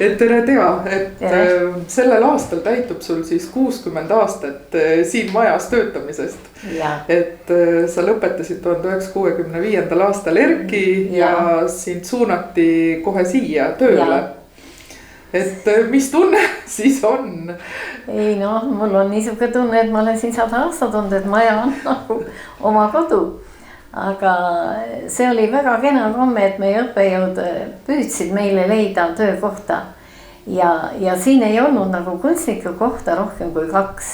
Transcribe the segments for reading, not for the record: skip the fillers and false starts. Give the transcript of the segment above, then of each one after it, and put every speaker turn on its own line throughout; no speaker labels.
et tere tea, et sellel aastal täitub sul siis 60 aastat siin majas töötamisest. Et sa lõpetasid 1965. aastal ERKi ja sind suunati kohe siia tööle. Et mis tunne siis on?
Ei noh, mul on niisugune tunne, et ma olen siin 100 aastat olnud, et maja on nagu oma kodu. Aga see oli väga kena komme, et meie õppejõud püüdsid meile leida töökohta. Ja siin ei olnud nagu kunstniku kohta rohkem kui 2.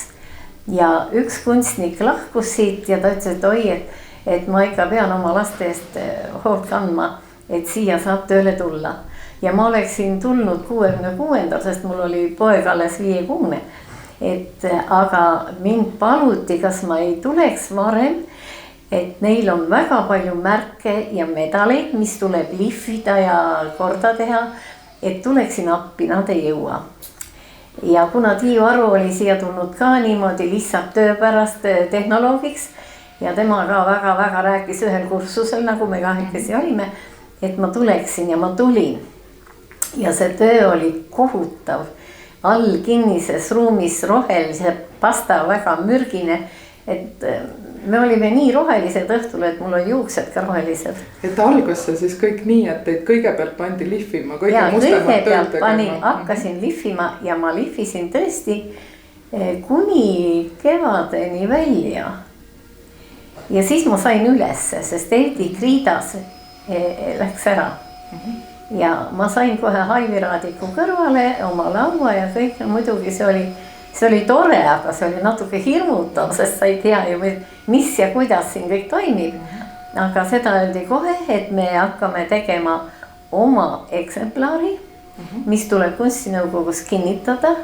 Ja üks kunstnik lahkus siit ja ta ütles, et oi, et ma ikka pean oma laste eest hoolt kandma, et siia saab tööle tulla. Ja ma oleksin tulnud 66. sest mul oli poeg alles 5-kuune. Aga mind paluti, kas ma ei tuleks varem, et neil on väga palju märke ja medaleid, mis tuleb lihvida ja korda teha, et tuleksin appi, nad ei jõua. Ja kuna Tiiu Aru oli siia tulnud ka niimoodi lihtsalt töö pärast tehnoloogiks ja tema ka väga-väga rääkis ühel kursusel, nagu me kahekesi olime, et ma tuleksin ja ma tulin. Ja see töö oli kohutav, all kinnises ruumis rohelise pasta väga mürgine, et me olime nii rohelised õhtul, et mul on juuksed ka rohelised.
Et algas see siis kõik nii, et teid kõigepealt pandi lihvima,
kõigepealt hakkasin lihvima ja ma lihvisin tõesti kuni kevadeni välja. Ja siis ma sain ülesse, sest Eedi Kriidas läks ära. Ja ma sain kohe Haiviraadiku kõrvale oma laua ja kõik, muidugi see oli tore, aga see oli natuke hirmutav, sest sa ei tea ju, mis ja kuidas siin kõik toimib. Aga seda öeldi kohe, et me hakkame tegema oma eksemplari, mis tuleb kunstinõukogus kinnitada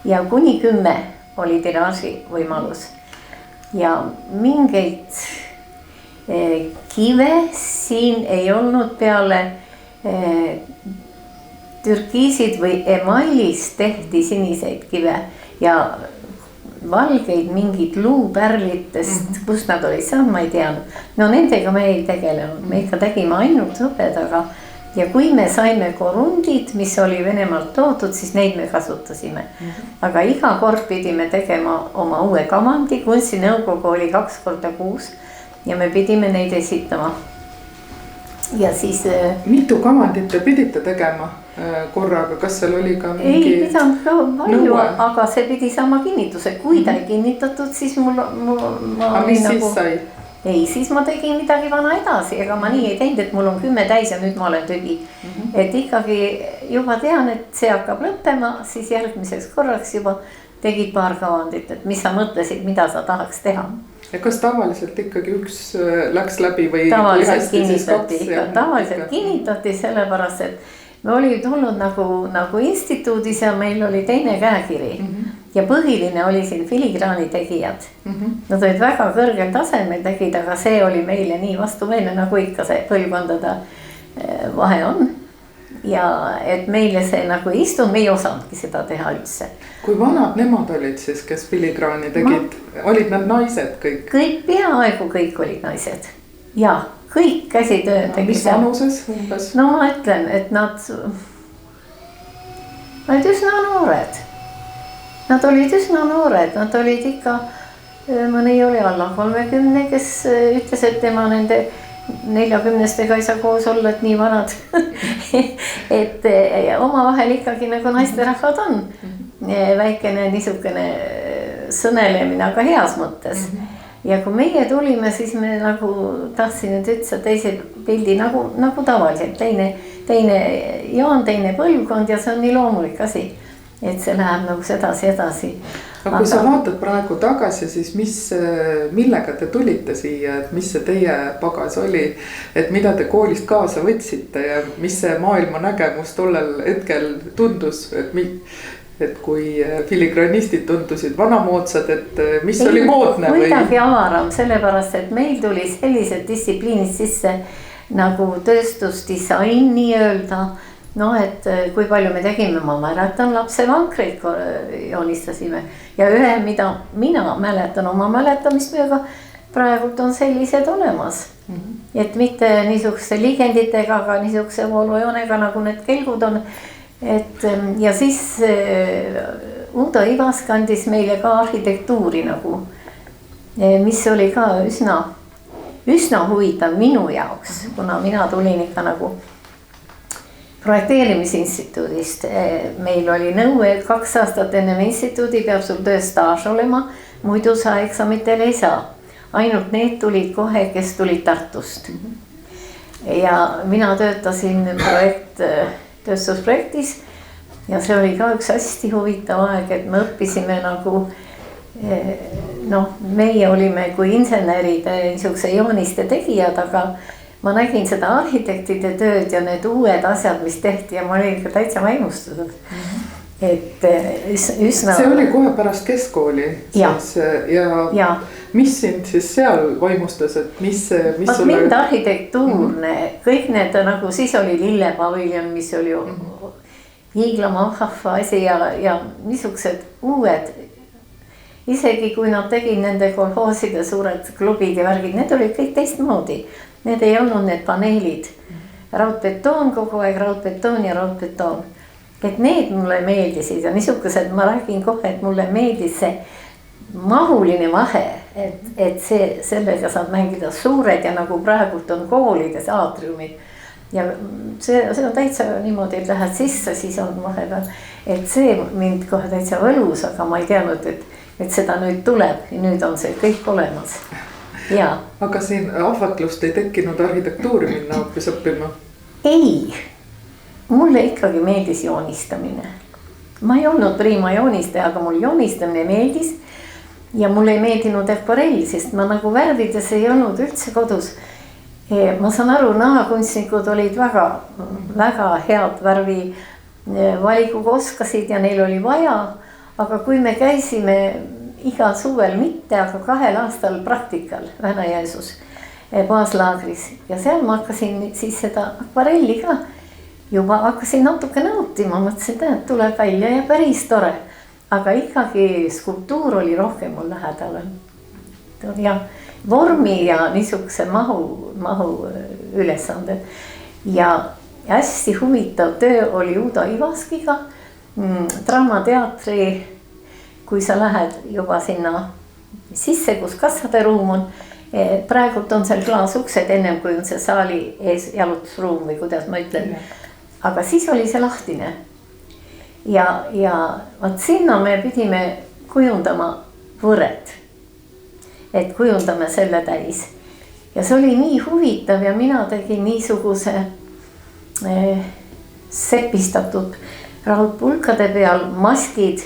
ja kuni 10 oli tiraaži võimalus. Ja mingeid kive siin ei olnud peale türkiisid või emailis tehti siniseid kive ja valgeid mingid luupärlitest, kus nad olid saanud, ma ei teadnud. No nendega me ei tegelenud, me ikka tegime ainult hõbedaga ja kui me saime korundid, mis oli Venemaalt toodud, siis neid me kasutasime. Aga iga kord pidime tegema oma uue kavandi, kunstinõukogu oli 2 korda kuus ja me pidime neid esitama. Ja siis
mitu kavandit te pidite tegema korraga, kas seal oli ka mingi
ei pidanud ka palju, aga see pidi saama kinnituse, kui ta ei kinnitatud, siis ma
mis siis sai?
Ei, siis ma tegin midagi vana edasi, ega ma nii ei teinud, et mul on 10 täis ja nüüd ma olen tühi. Et ikkagi juba tean, et see hakkab lõppema, siis järgmiseks korraks juba tegid paar kavandit, et mis sa mõtlesid, mida sa tahaks teha.
Ja kas tavaliselt ikkagi üks läks läbi või
tavaliselt kinnitati sellepärast, et me oli tulnud nagu instituudis ja meil oli teine käekiri ja põhiline oli siin filigraani tegijad. Nad olid väga kõrgel tasemel tegid, aga see oli meile nii vastumeelne, nagu ikka see põlvkondade vahe on. Ja et meile see nagu ei istunud, me ei osanudki seda teha üldse.
Kui vanad nemad olid siis, kes filigraani tegid? Olid nad naised kõik?
Kõik, peaaegu kõik olid naised. Ja kõik käsitöö tegid.
Mis vanuses umbes?
No ma ütlen, et nad olid üsna noored. Nad olid üsna noored, nad olid ikka, mõni oli alla 30, kes ütles, et tema nende 40-stega ei saa koos olla, et nii vanad. Et oma vahel ikkagi nagu naisterahvad on. Väikene niisugune sõnelemine, aga heas mõttes. Ja kui meie tulime, siis me nagu tahtsin, et ütsa teise pildi nagu tavaliselt. Teine Jaan, teine põlvkond ja see on nii loomulik asi. Et see läheb nagu edasi.
Aga kui sa vaatad praegu tagasi, siis millega te tulite siia, et mis see teie pagas oli, et mida te koolist kaasa võtsite ja mis see maailma nägemus tollel hetkel tundus, et kui filigranistid tundusid vanamoodsad, et mis oli moodne või?
Kuidagi avaram, sellepärast, et meil tuli sellised distsipliinid sisse nagu tööstusdisain nii-öelda. No, et kui palju me tegime, ma mäletan lapsevankreid joonistasime ja ühe, mida mina mäletan oma mäletamistööga, praegult on sellised olemas. Et mitte niisuguse liigenditega, aga niisuguse voolujoonega, nagu need kelgud on. et ja siis Uudo Ivask andis meile ka arhitektuuri nagu, mis oli ka üsna huvitav minu jaoks, kuna mina tulin ikka nagu projekteerimisinstituudist. Meil oli nõue, et 2 aastat ennem instituudi peab sul tööstaaž olema, muidu sa eksamitel ei saa. Ainult need tulid kohe, kes tulid Tartust. Ja mina töötasin tööstusprojektis ja see oli ka üks hästi huvitav aeg, et me õppisime nagu meie olime kui insenerid niisuguse jooniste tegijad, aga ma nägin seda arhitektide tööd ja need uued asjad, mis tehti ja ma olin ikka täitsa vaimustatud. Et üsna... See
oli kohe pärast keskkooli ja mis sind siis seal vaimustas, et mis
sulle... Mind arhitektuurne, kõik need nagu siis oli Lillepaviljon, mis oli hiiglama vahva asi ja niisugused uued, isegi kui nad tegid nende kolhooside suured klubid ja värgid, need olid kõik teistmoodi. Need ei olnud need paneelid, raudbetoon kogu aeg, raudbetoon ja raudbetoon. Et need mulle meeldisid ja niisugused, ma räägin kohe, et mulle meeldis see mahuline vahe, et sellega saab mängida suured ja nagu praegult on koolides aatriumid. Ja see on täitsa niimoodi, et lähed sisse, siis on vahepeal, et see mind kohe täitsa võlus, aga ma ei teadnud, et seda nüüd tuleb ja nüüd on see kõik olemas. Ja.
Aga siin ahvatlust ei tekkinud arhitektuuri minna hoopis õppima?
Ei, mulle ikkagi meeldis joonistamine. Ma ei olnud prima joonistaja, aga mul joonistamine meeldis ja mulle ei meeldinud akvarell, sest ma nagu värvides ei olnud üldse kodus. Ma saan aru, nahakunstnikud olid väga head värvi valikuga oskasid ja neil oli vaja, aga kui me käisime igal suvel mitte, aga 2 aastal praktikal Väna-Jõesus baaslaagris ja seal ma hakkasin siis seda akvarelli ka juba hakkasin natuke nautima, mõtlesin, et tuleb välja ja päris tore, aga ikkagi skulptuur oli rohkem mul lähedal ja vormi ja niisuguse mahu ülesanded ja hästi huvitav töö oli Uudo Ivaskiga Draamateatri. Kui sa lähed juba sinna sisse, kus kassade ruum on, praegult on seal klaasuksed ennem kui on see saali ees jalutusruum või kuidas ma ütlen. Aga siis oli see lahtine. Ja vaat sinna me pidime kujundama võred. Et kujundame selle täis. Ja see oli nii huvitav ja mina tegin niisuguse sepistatud raudpulkade peal maskid.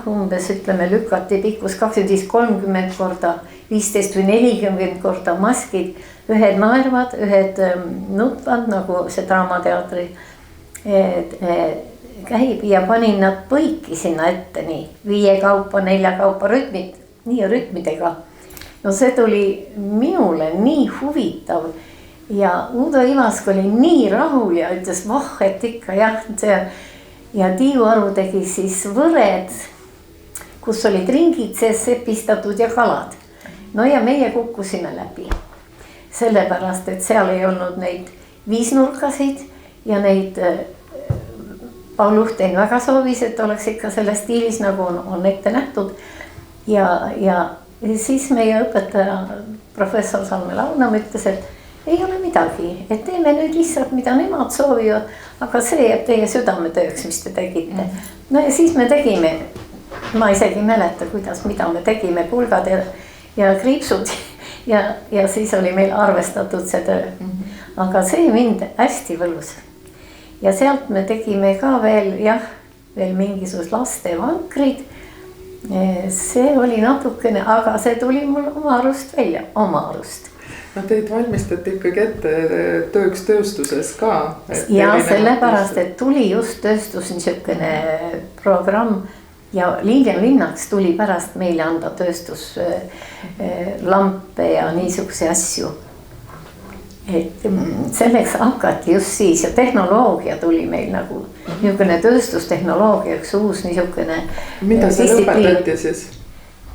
Umbes ütleme lükati pikkus 25-30 korda, 15 või 40 korda maskid, ühed naervad, ühed nutvad nagu see Draamateatri käib ja panin nad põiki sinna ette nii 5 kaupa, 4 kaupa rütmidega. No see tuli minule nii huvitav ja Uudo Ivask oli nii rahul ja ütles, et ikka jah, see ja Tiiu Aru tegi siis võred, kus olid ringid sees sepistatud ja kalad. No ja meie kukkusime läbi. Sellepärast, et seal ei olnud neid 5-nurkasid ja neid Paul Luhtein väga soovis, et oleks ikka selles stiilis nagu on ette nähtud. Ja siis meie õpetaja professor Salme Launam ütles, et ei ole midagi, et teeme nüüd lihtsalt, mida nemad soovivad, aga see jääb teie südametööks, mis te tegite. No ja siis me tegime, ma isegi mäleta, mida me tegime, pulgad ja kriipsud ja siis oli meil arvestatud see töö. Aga see mind hästi võlus. Ja sealt me tegime ka veel mingisugused laste vankrid. See oli natukene, aga see tuli mul oma arust välja, oma arust.
No teid valmistati ikkagi ette tööks tööstuses ka.
Ja sellepärast, et tuli just tööstus niisugune programm ja Liljan Linnaks tuli pärast meile anda tööstuslampe ja niisuguse asju. Et selleks hakati just siis ja tehnoloogia tuli meil nagu niisugune tööstustehnoloogia, üks uus niisugune.
Mida see õpetati siis?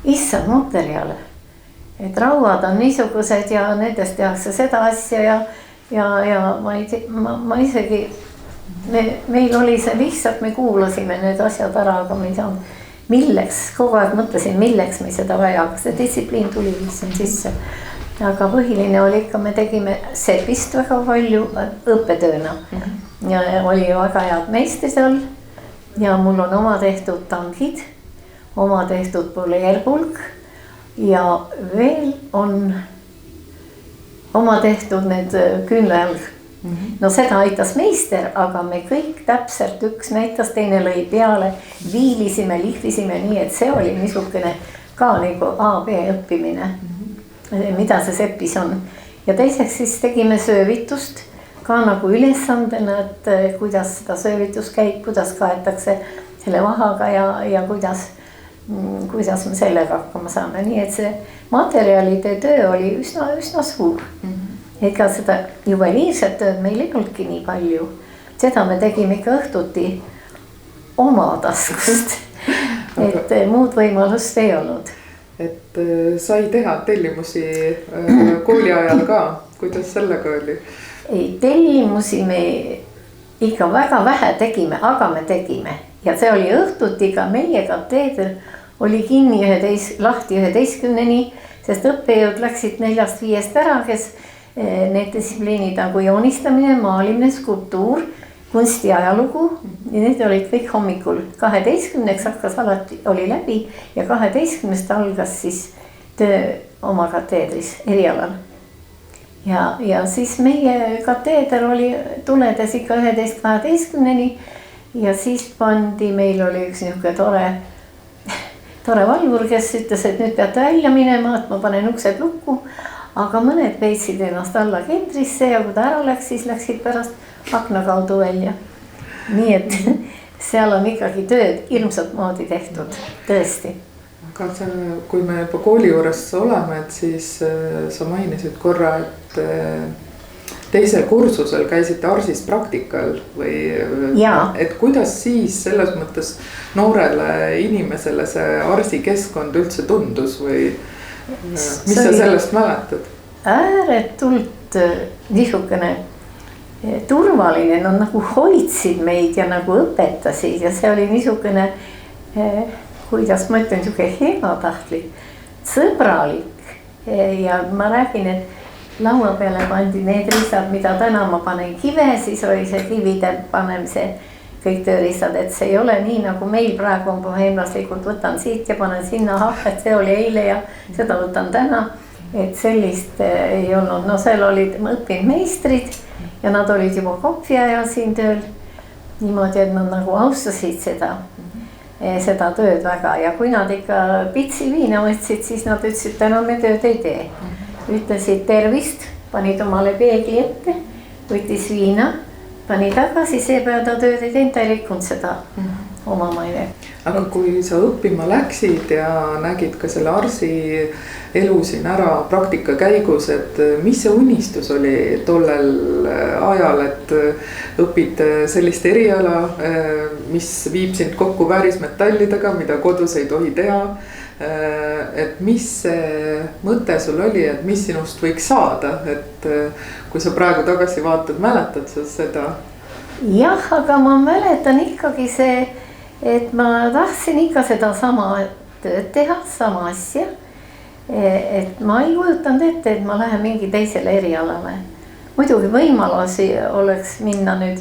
Issand materjale. Et rauad on niisugused ja nendest tehakse seda asja ja ma isegi meil oli see lihtsalt, me kuulasime need asjad ära, aga me ei saanud, milleks, kogu aeg mõtlesin, milleks me seda vaja, see distsipliin tuli lihtsalt sisse. Aga põhiline oli ikka, me tegime sepist väga palju õppetööna ja oli väga head meistrid all ja mul on oma tehtud tangid, oma tehtud poleerpulk ja veel on oma tehtud need küünlajalg. No seda aitas meister, aga me kõik täpselt, üks näitas, teine lõi peale, viilisime, lihvisime nii, et see oli niisugune ka nagu A-B õppimine, mida see sepis on. Ja teiseks siis tegime söövitust ka nagu ülesandena, et kuidas seda söövitus käib, kuidas kaetakse selle vahaga ja kuidas me sellega hakkama saame. Nii et see materjalide töö oli üsna suur. Ega seda juveliirset tööd meil ei olnudki nii palju. Seda me tegime ikka õhtuti oma taskust, et muud võimalust ei olnud.
Et sai teha tellimusi kooli ajal ka, kuidas sellega oli?
Ei, tellimusi me ikka väga vähe tegime, aga me tegime. Ja see oli õhtuti ka meie kateeder oli kinni lahti 11-ni, sest õppejõud läksid 4-5 ära, kes need distsipliinid nagu joonistamine, maalimine, skulptuur, kunstiajalugu. Ja need olid kõik hommikul 12-ks hakkas alati, oli läbi ja 12-st algas siis töö oma kateedris erialal. Ja siis meie kateeder oli tuledes ikka 11-12-ni ja siis meil oli üks niisugune tore valvur, kes ütles, et nüüd peate välja minema, et ma panen uksed lukku. Aga mõned peitsid ennast alla keldrisse ja kui ta ära läks, siis läksid pärast akna kaudu välja. Nii et seal on ikkagi tööd ilmselt moodi tehtud, tõesti.
Aga kui me juba kooli juures oleme, et siis sa mainisid korra, et teisel kursusel käisite Arsis praktikal või et kuidas siis selles mõttes noorele inimesele see Arsi keskkond üldse tundus või mis sa sellest mäletad?
Ääretult niisugune turvaline, no nagu hoidsid meid ja nagu õpetasid ja see oli niisugune, kuidas ma ütlen, niisugune heatahtlik, sõbralik ja ma räägin, et laua peale pandi need riistad, mida täna ma panen kive, siis oli see kivide panemise kõik tööriistad, et see ei ole nii nagu meil praegu on boheemlaslikult, võtan siit ja panen sinna, et see oli eile ja seda võtan täna, et sellist ei olnud. No seal olid õppinud meistrid ja nad olid juba kopfi ajal siin tööl niimoodi, et nad nagu austasid seda tööd väga ja kui nad ikka pitsi viina võtsid, siis nad ütlesid, täna me tööd ei tee. Ütlesid tervist, panid omale peegli ette, võttis viina, pani tagasi, seepäev ta tööd ei teinud, ta ei rikkunud seda oma maine.
Aga kui sa õppima läksid ja nägid ka selle Arsi elu siin ära praktika käigus, et mis see unistus oli tollel ajal, et õpid sellist eriala, mis viib sind kokku väärismetallidega, mida kodus ei tohi teha. Et mis see mõte sul oli, et mis sinust võiks saada, et kui sa praegu tagasi vaatad, mäletad sa seda?
Jah, aga ma mäletan ikkagi see, et ma tahtsin ikka seda sama tööd teha, sama asja. Et ma ei kujutanud ette, et ma lähen mingi teisele erialale. Muidugi võimalusi oleks minna nüüd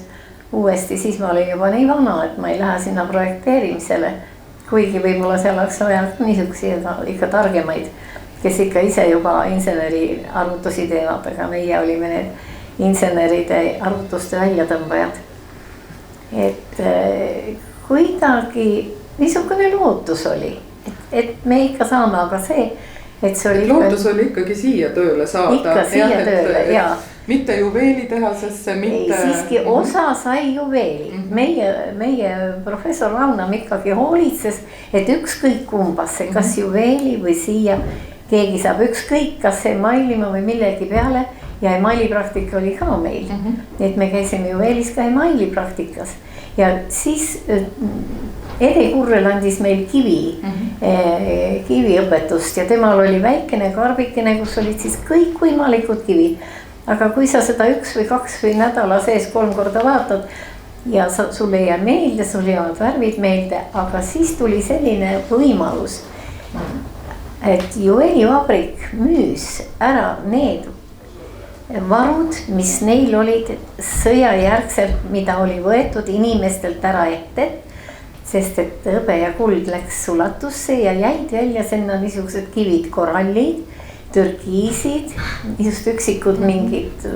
uuesti, siis ma olin juba nii vana, et ma ei lähe sinna projekteerimisele. Kuigi võib-olla seal oleks vaja niisuguseid ikka targemaid, kes ikka ise juba inseneri arvutusi teevad, aga meie olime need inseneride arvutuste väljatõmbajad. Et kuidagi niisugune lootus oli, et me ikka saame, aga see, et see oli...
Lootus oli ikkagi siia tööle saada.
Ikka siia tööle, jaa.
Mitte juveelitehasesse, mitte...
Siiski osa sai juveeli. Meie professor Valnam ikkagi hoolitses, et ükskõik kumbasse, kas juveeli või siia keegi saab ükskõik, kas see mailima või millegi peale. Ja emailipraktika oli ka meil. Et me käisime juveelis ka emailipraktikas. Ja siis Ede Kurrel andis meil kiviõpetust ja temal oli väikene karbikene, kus olid siis kõik võimalikud kivid. Aga kui sa seda 1 või 2 või nädala sees 3 korda vaatad, ja sulle ei jää meelde, sul jäävad värvid meelde, aga siis tuli selline võimalus, et Jueli vabrik müüs ära need varud, mis neil olid sõjajärgselt, mida oli võetud inimestelt ära ette, sest et hõbe ja kuld läks sulatusse ja jäid välja sinna niisugused kivid, korallid, türkiisid, just üksikud mingid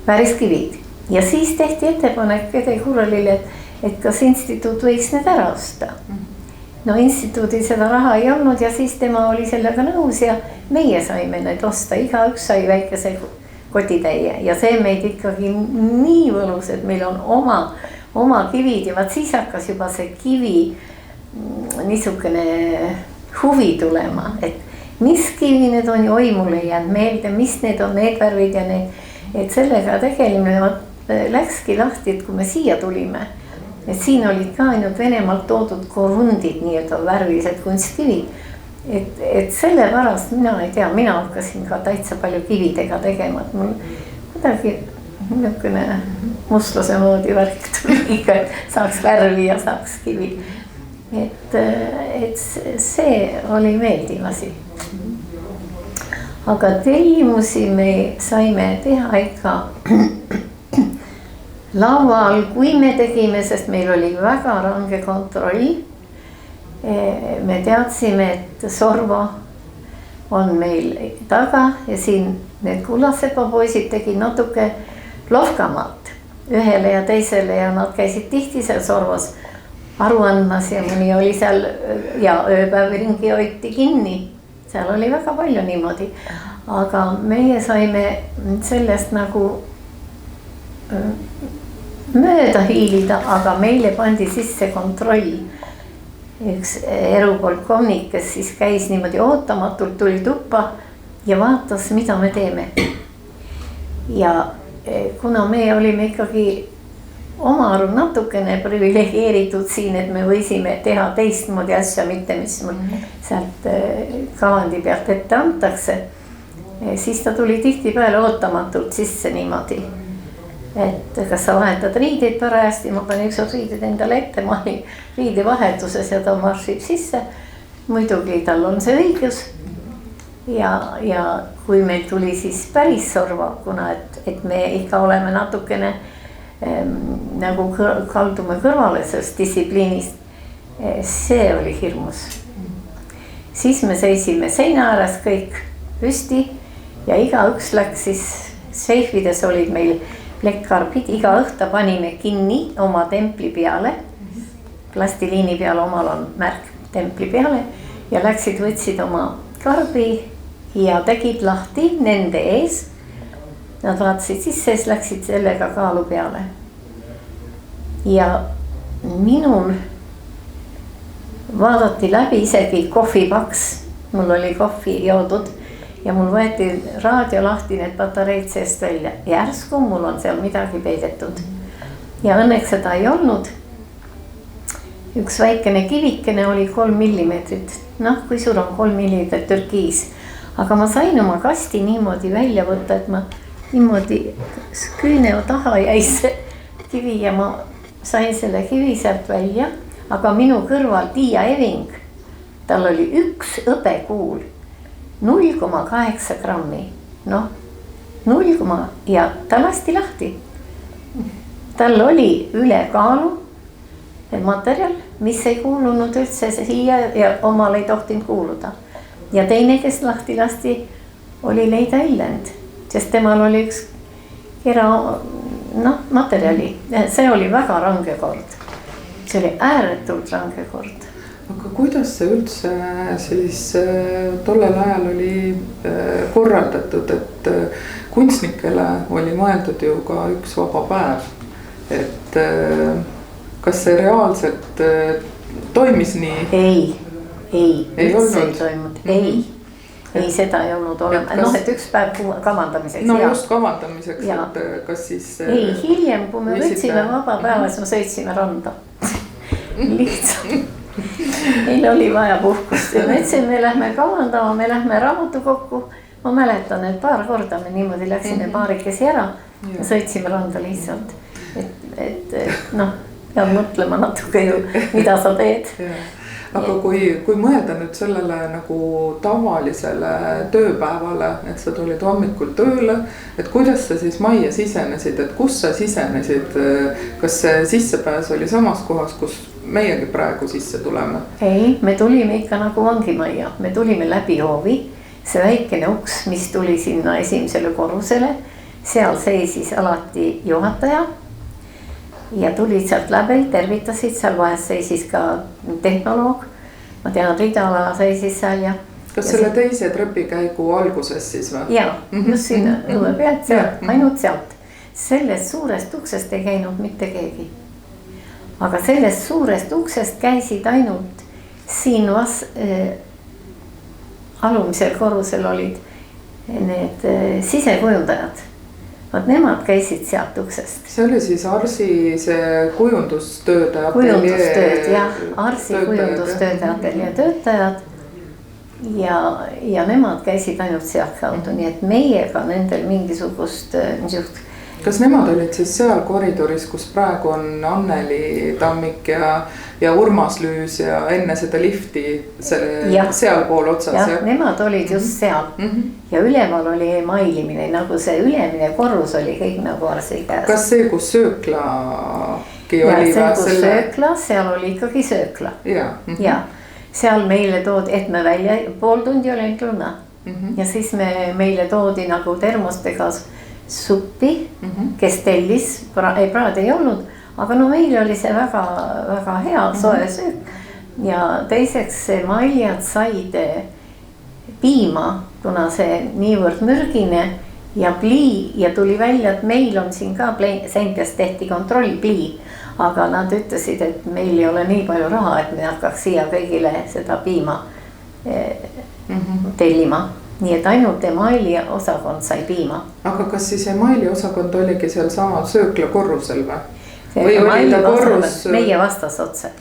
väriskivid. Ja siis tehti ettepanek Ede Kurralile, et kas instituut võiks need ära osta. No instituudil seda raha ei olnud ja siis tema oli sellega nõus ja meie saime need osta, igaüks sai väikese kotitäie ja see meid ikkagi nii võlus, et meil on oma kivid ja vaat siis hakkas juba see kivi niisugune huvi tulema, et mis kivi need on ja oi, mulle ei jäänud meelde, mis need on, need värvid ja need, et sellega tegelemine läkski lahti, et kui me siia tulime, et siin olid ka ainult Venemaalt toodud korundid, nii-öelda värvilised kunstkivid. Et sellepärast mina ei tea, mina hakkasin ka täitsa palju kividega tegema, et mul kuidagi niisugune mustlase moodi värk tuli, et saaks värvi ja saaks kivi. Et see oli meeldiv asi. Aga tellimusi me saime teha ikka laual, kui me tegime, sest meil oli väga range kontroll. Me teadsime, et Sorvo on meil taga ja siin need Kullasepa poisid tegid natuke lohkamalt ühele ja teisele ja nad käisid tihti seal Sorvos aru andmas ja mõni oli seal ja ööpäev ringi hoiti kinni. Seal oli väga palju niimoodi, aga meie saime sellest nagu mööda hiilida, aga meile pandi sisse kontroll. Üks erupolkovnik, kes siis käis niimoodi ootamatult, tuli tuppa ja vaatas, mida me teeme. Ja kuna me olime ikkagi oma aru natukene privilegeeritud siin, et me võisime teha teistmoodi asja, mitte mis mul sealt kavandi pealt ette antakse, siis ta tuli tihtipeale ootamatult sisse niimoodi. Et kas sa vahetad riideid parajasti, ma panin üks riided endale ette, ma olin riidevahetuses ja ta marssib sisse. Muidugi tal on see õigus. Ja kui meil tuli siis päris Sorvo, kuna et me ikka oleme natukene nagu kaldume kõrvale sellest distsipliinist, see oli hirmus. Siis me seisime seina ääres kõik püsti ja igaüks läks siis, seifides olid meil plekkarbid, iga õhta panime kinni oma templi peale, plastiliini peal omal on märk templi peale ja läksid, võtsid oma karbi ja tegid lahti nende ees. Nad vaatasid sisse, siis läksid sellega kaalu peale. Ja minul vaadati läbi isegi kohvipaks, mul oli kohvi joodud ja mul võeti raadio lahti need patareid seest välja. Järsku mul on seal midagi peidetud. Ja õnneks seda ei olnud. Üks väikene kivikene oli 3 millimeetrit. Noh, kui sul on 3 millimeetrit türkiis. Aga ma sain oma kasti niimoodi välja võtta, et ma niimoodi küüne taha jäi see kivi ja ma sain selle kivi sealt välja. Aga minu kõrval Tiia Eving, tal oli üks hõbekuul. 0,8 grammi, noh, 0, ja ta lasti lahti. Tal oli ülekaalu materjal, mis ei kuulunud üldse siia ja omal ei tohtinud kuuluda. Ja teine, kes lahti lasti, oli Leida Illend, sest temal oli üks kera materjali. See oli väga range kord. See oli ääretult range kord.
Aga kuidas see üldse siis tollel ajal oli korraldatud, et kunstnikele oli mõeldud ju ka üks vaba päev, et kas see reaalselt toimis nii?
Ei toimunud, ei, seda ei olnud olema, et üks päev kavandamiseks.
No just kavandamiseks, et kas siis...
Ei, hiljem, kui me võtsime vaba päeva, siis me sõitsime randa, lihtsalt. Meil oli vaja puhkust ja me ütlesin, me lähme kavandama, me lähme raamatukokku. Ma mäletan, et paar korda me niimoodi läksime paarikesi ära ja sõitsime randa lihtsalt. et noh, pead mõtlema natuke ju, mida sa teed.
Aga kui mõelda nüüd sellele nagu tavalisele tööpäevale, et sa tulid hommikul tööle, et kuidas sa siis majja sisenesid, et kus sa sisenesid, kas see sissepääs oli samas kohas, kus meiegi praegu sisse tuleme?
Ei, me tulime ikka nagu vangimajja, me tulime läbi hoovi, see väikene uks, mis tuli sinna esimesele korrusele, seal seisis alati juhataja ja tulid sealt läbi, tervitasid, seal vahest seisis ka tehnoloog. Ma tean, Ridala seisis seal ja.
Kas selle teise trepikäigu alguses siis või?
Jaa, just sinna õue pealt, sealt, ainult sealt. Sellest suurest uksest ei käinud mitte keegi. Aga sellest suurest uksest käisid ainult siin alumisel korrusel olid need sisekujundajad. Vaat nemad käisid sealt uksest.
See oli siis Arsi see kujundustööde
kujundustööd, jah, Arsi kujundustööde ateljee töötajad ja nemad käisid ainult sealt kaudu, nii et meiega nendel mingisugust niisugust.
Kas nemad olid siis seal koridoris, kus praegu on Anneli Tammik ja Urmas Lüüs ja enne seda lifti seal pool otsas?
Jah, nemad olid just seal ja üleval oli emailimine, nagu see ülemine korrus oli kõik nagu Arsi käes.
Kas see, kus sööklagi oli?
Ja see, kus söökla, seal oli ikkagi söökla. Ja seal meile toodi, et me välja pool tundi oli lõuna ja siis meile toodi nagu termostega suppi, kes tellis, praad ei olnud, aga no meil oli see väga, väga hea soe söök. Ja teiseks maljad said piima, kuna see niivõrd mürgine ja plii ja tuli välja, et meil on siin ka senkes tehti kontroll plii, aga nad ütlesid, et meil ei ole nii palju raha, et me hakkaks siia kõigile seda piima tellima. Nii et ainult emaili osakond sai piima.
Aga kas siis emaili osakond oligi seal sama söökla korrusel või?
Või oli ta korrus? Meie vastas otse.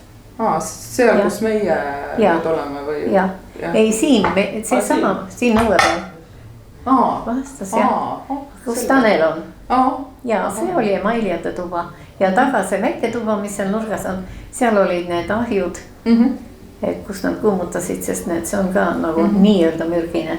Seal, kus meie nüüd oleme või?
Ja. Ei, siin, see sama, siin õue peal. Vastas, jah. Kus Tanel on? Ja see oli emailijate tuba. Ja taga see väike tuba, mis seal nurgas on, seal olid need ahjud. Kus nad kuumutasid, sest see on ka nagu nii-öelda mürgine.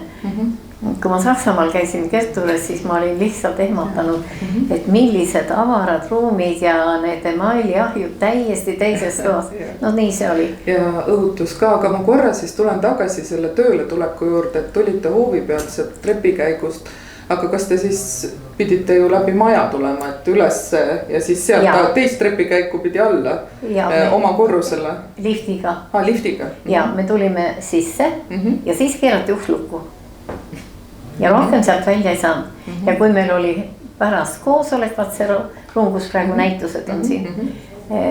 Kui ma Saksamaal käisin Kertures, siis ma olin lihtsalt ehmatanud, et millised avarad ruumid ja need emaili ahjud täiesti teises toas. No nii see oli.
Ja õhutus ka, aga ma korra siis tulen tagasi selle tööle tuleku juurde, et tulite hoovi pealt sealt trepikäigust. Aga kas te siis pidite ju läbi maja tulema, et üles ja siis sealt teist trepikäiku pidi alla oma korrusele?
Liftiga.
Liftiga.
Ja me tulime sisse ja siis keerati uks lukku. Ja rohkem sealt välja ei saanud. Ja kui meil oli pärast koosolek, vaat see ruum, kus praegu näitused on siin,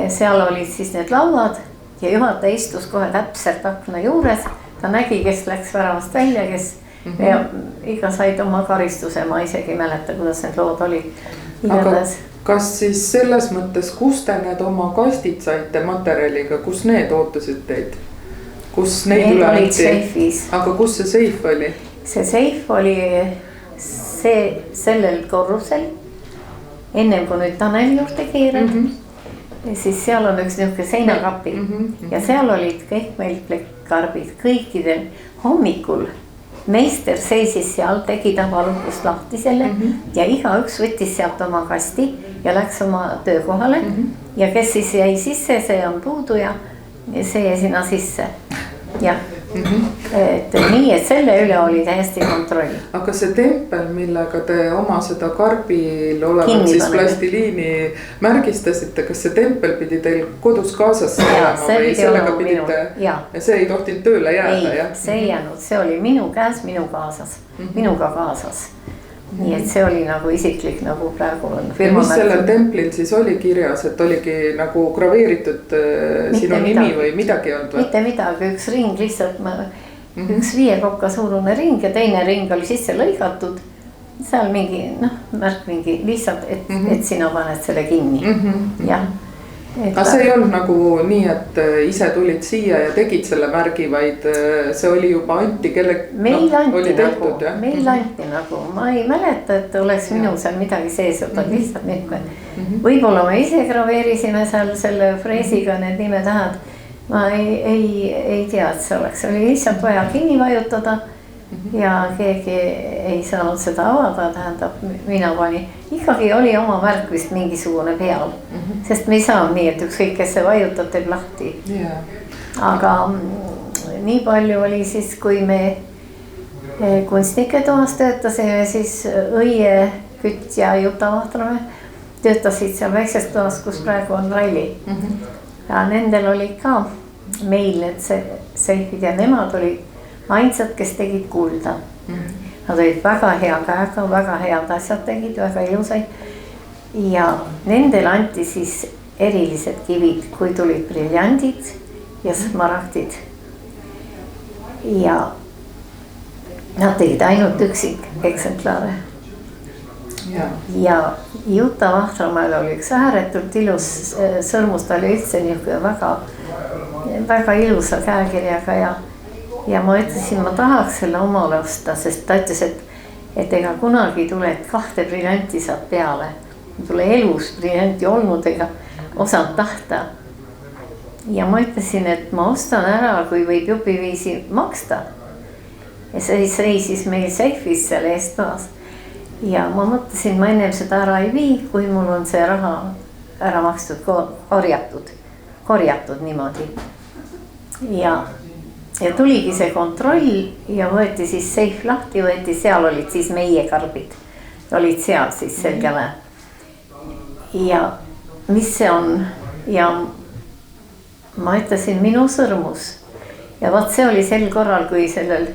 seal olid siis need lauad ja juhataja istus kohe täpselt akna juures. Ta nägi, kes läks väravast välja, kes ja iga said oma karistuse, ma isegi mäleta, kuidas need lood olid.
Aga kas siis selles mõttes, kus te need oma kastid saite materjaliga, kus need ootasid teid? Kus neid üle
anti?
Aga kus see seif oli?
See seif oli sellel korrusel, ennem kui nüüd Taneli juurde keerad, siis seal on üks niisugune seinakapi ja seal olid kõik meil plekarbid kõikidel hommikul. Meister seisis seal, tegi ta valukust lahti selle ja igaüks võttis sealt oma kasti ja läks oma töökohale ja kes siis jäi sisse, see on puudu ja see jäi sinna sisse. Jah, et nii, et selle üle oli täiesti kontroll.
Aga see tempel, millega te oma seda karbil olevat siis plastiliini märgistasite, kas see tempel pidi teil kodus kaasas olema või sellega pidite ja see ei tohtinud tööle jääda?
Ei, see ei jäänud, see oli minu käes, minuga kaasas. Nii et see oli nagu isiklik, nagu praegu on firma.
Mis sellel templil siis oli kirjas, et oligi nagu graveeritud sinu nimi või midagi olnud?
Mitte midagi, üks ring lihtsalt, üks 5 kokka suurune ring ja teine ring oli sisse lõigatud. Seal mingi, märk mingi lihtsalt, et sina paned selle kinni. Jah.
aga see ei olnud nagu nii, et ise tulid siia ja tegid selle märgi, vaid see oli juba anti
meil anti nagu, ma ei mäleta, et oleks minul seal midagi sees, lihtsalt niisugune. Võib-olla me ise graveerisime seal selle freesiga need nimetähed. Ma ei tea, et see oleks, oli lihtsalt vaja kinni vajutada ja keegi ei saanud seda avada, tähendab mina pani. Ikkagi oli oma märk vist mingisugune peal, sest me ei saanud nii, et ükskõik, kes see vajutab, teeb lahti. Aga nii palju oli siis, kui me kunstnike toas töötasime, siis Õie Kütt ja Juta Vahtramäe töötasid seal väikses toas, kus praegu on Ralli. Ja nendel olid ka meil need seifid ja nemad olid ainsad, kes tegid kulda. Nad olid väga hea käega, väga head asjad tegid, väga ilusaid. Ja nendel anti siis erilised kivid, kui tulid briljandid ja smaragdid. Ja nad tegid ainult üksik eksemplare. Ja Juta Vahtramäel oli üks ääretult ilus sõrmus, ta oli üldse niisugune väga ilusa käekirjaga ja ma ütlesin, ma tahaks selle omale osta, sest ta ütles, et ega kunagi tule, et 2 briljanti saab peale. Tule elus briljanti olnud ega osanud tahta. Ja ma ütlesin, et ma ostan ära, kui võib jupiviisi maksta. Ja see seisis meil seifis seal eestmaas. Ja ma mõtlesin, ma ennem seda ära ei vii, kui mul on see raha ära makstud, korjatud niimoodi. Ja tuligi see kontroll ja võeti siis seif lahti, seal olid siis meie karbid. Olid seal siis selgele. Ja mis see on? Ja ma ütlesin minu sõrmus. Ja vaat see oli sel korral, kui sellel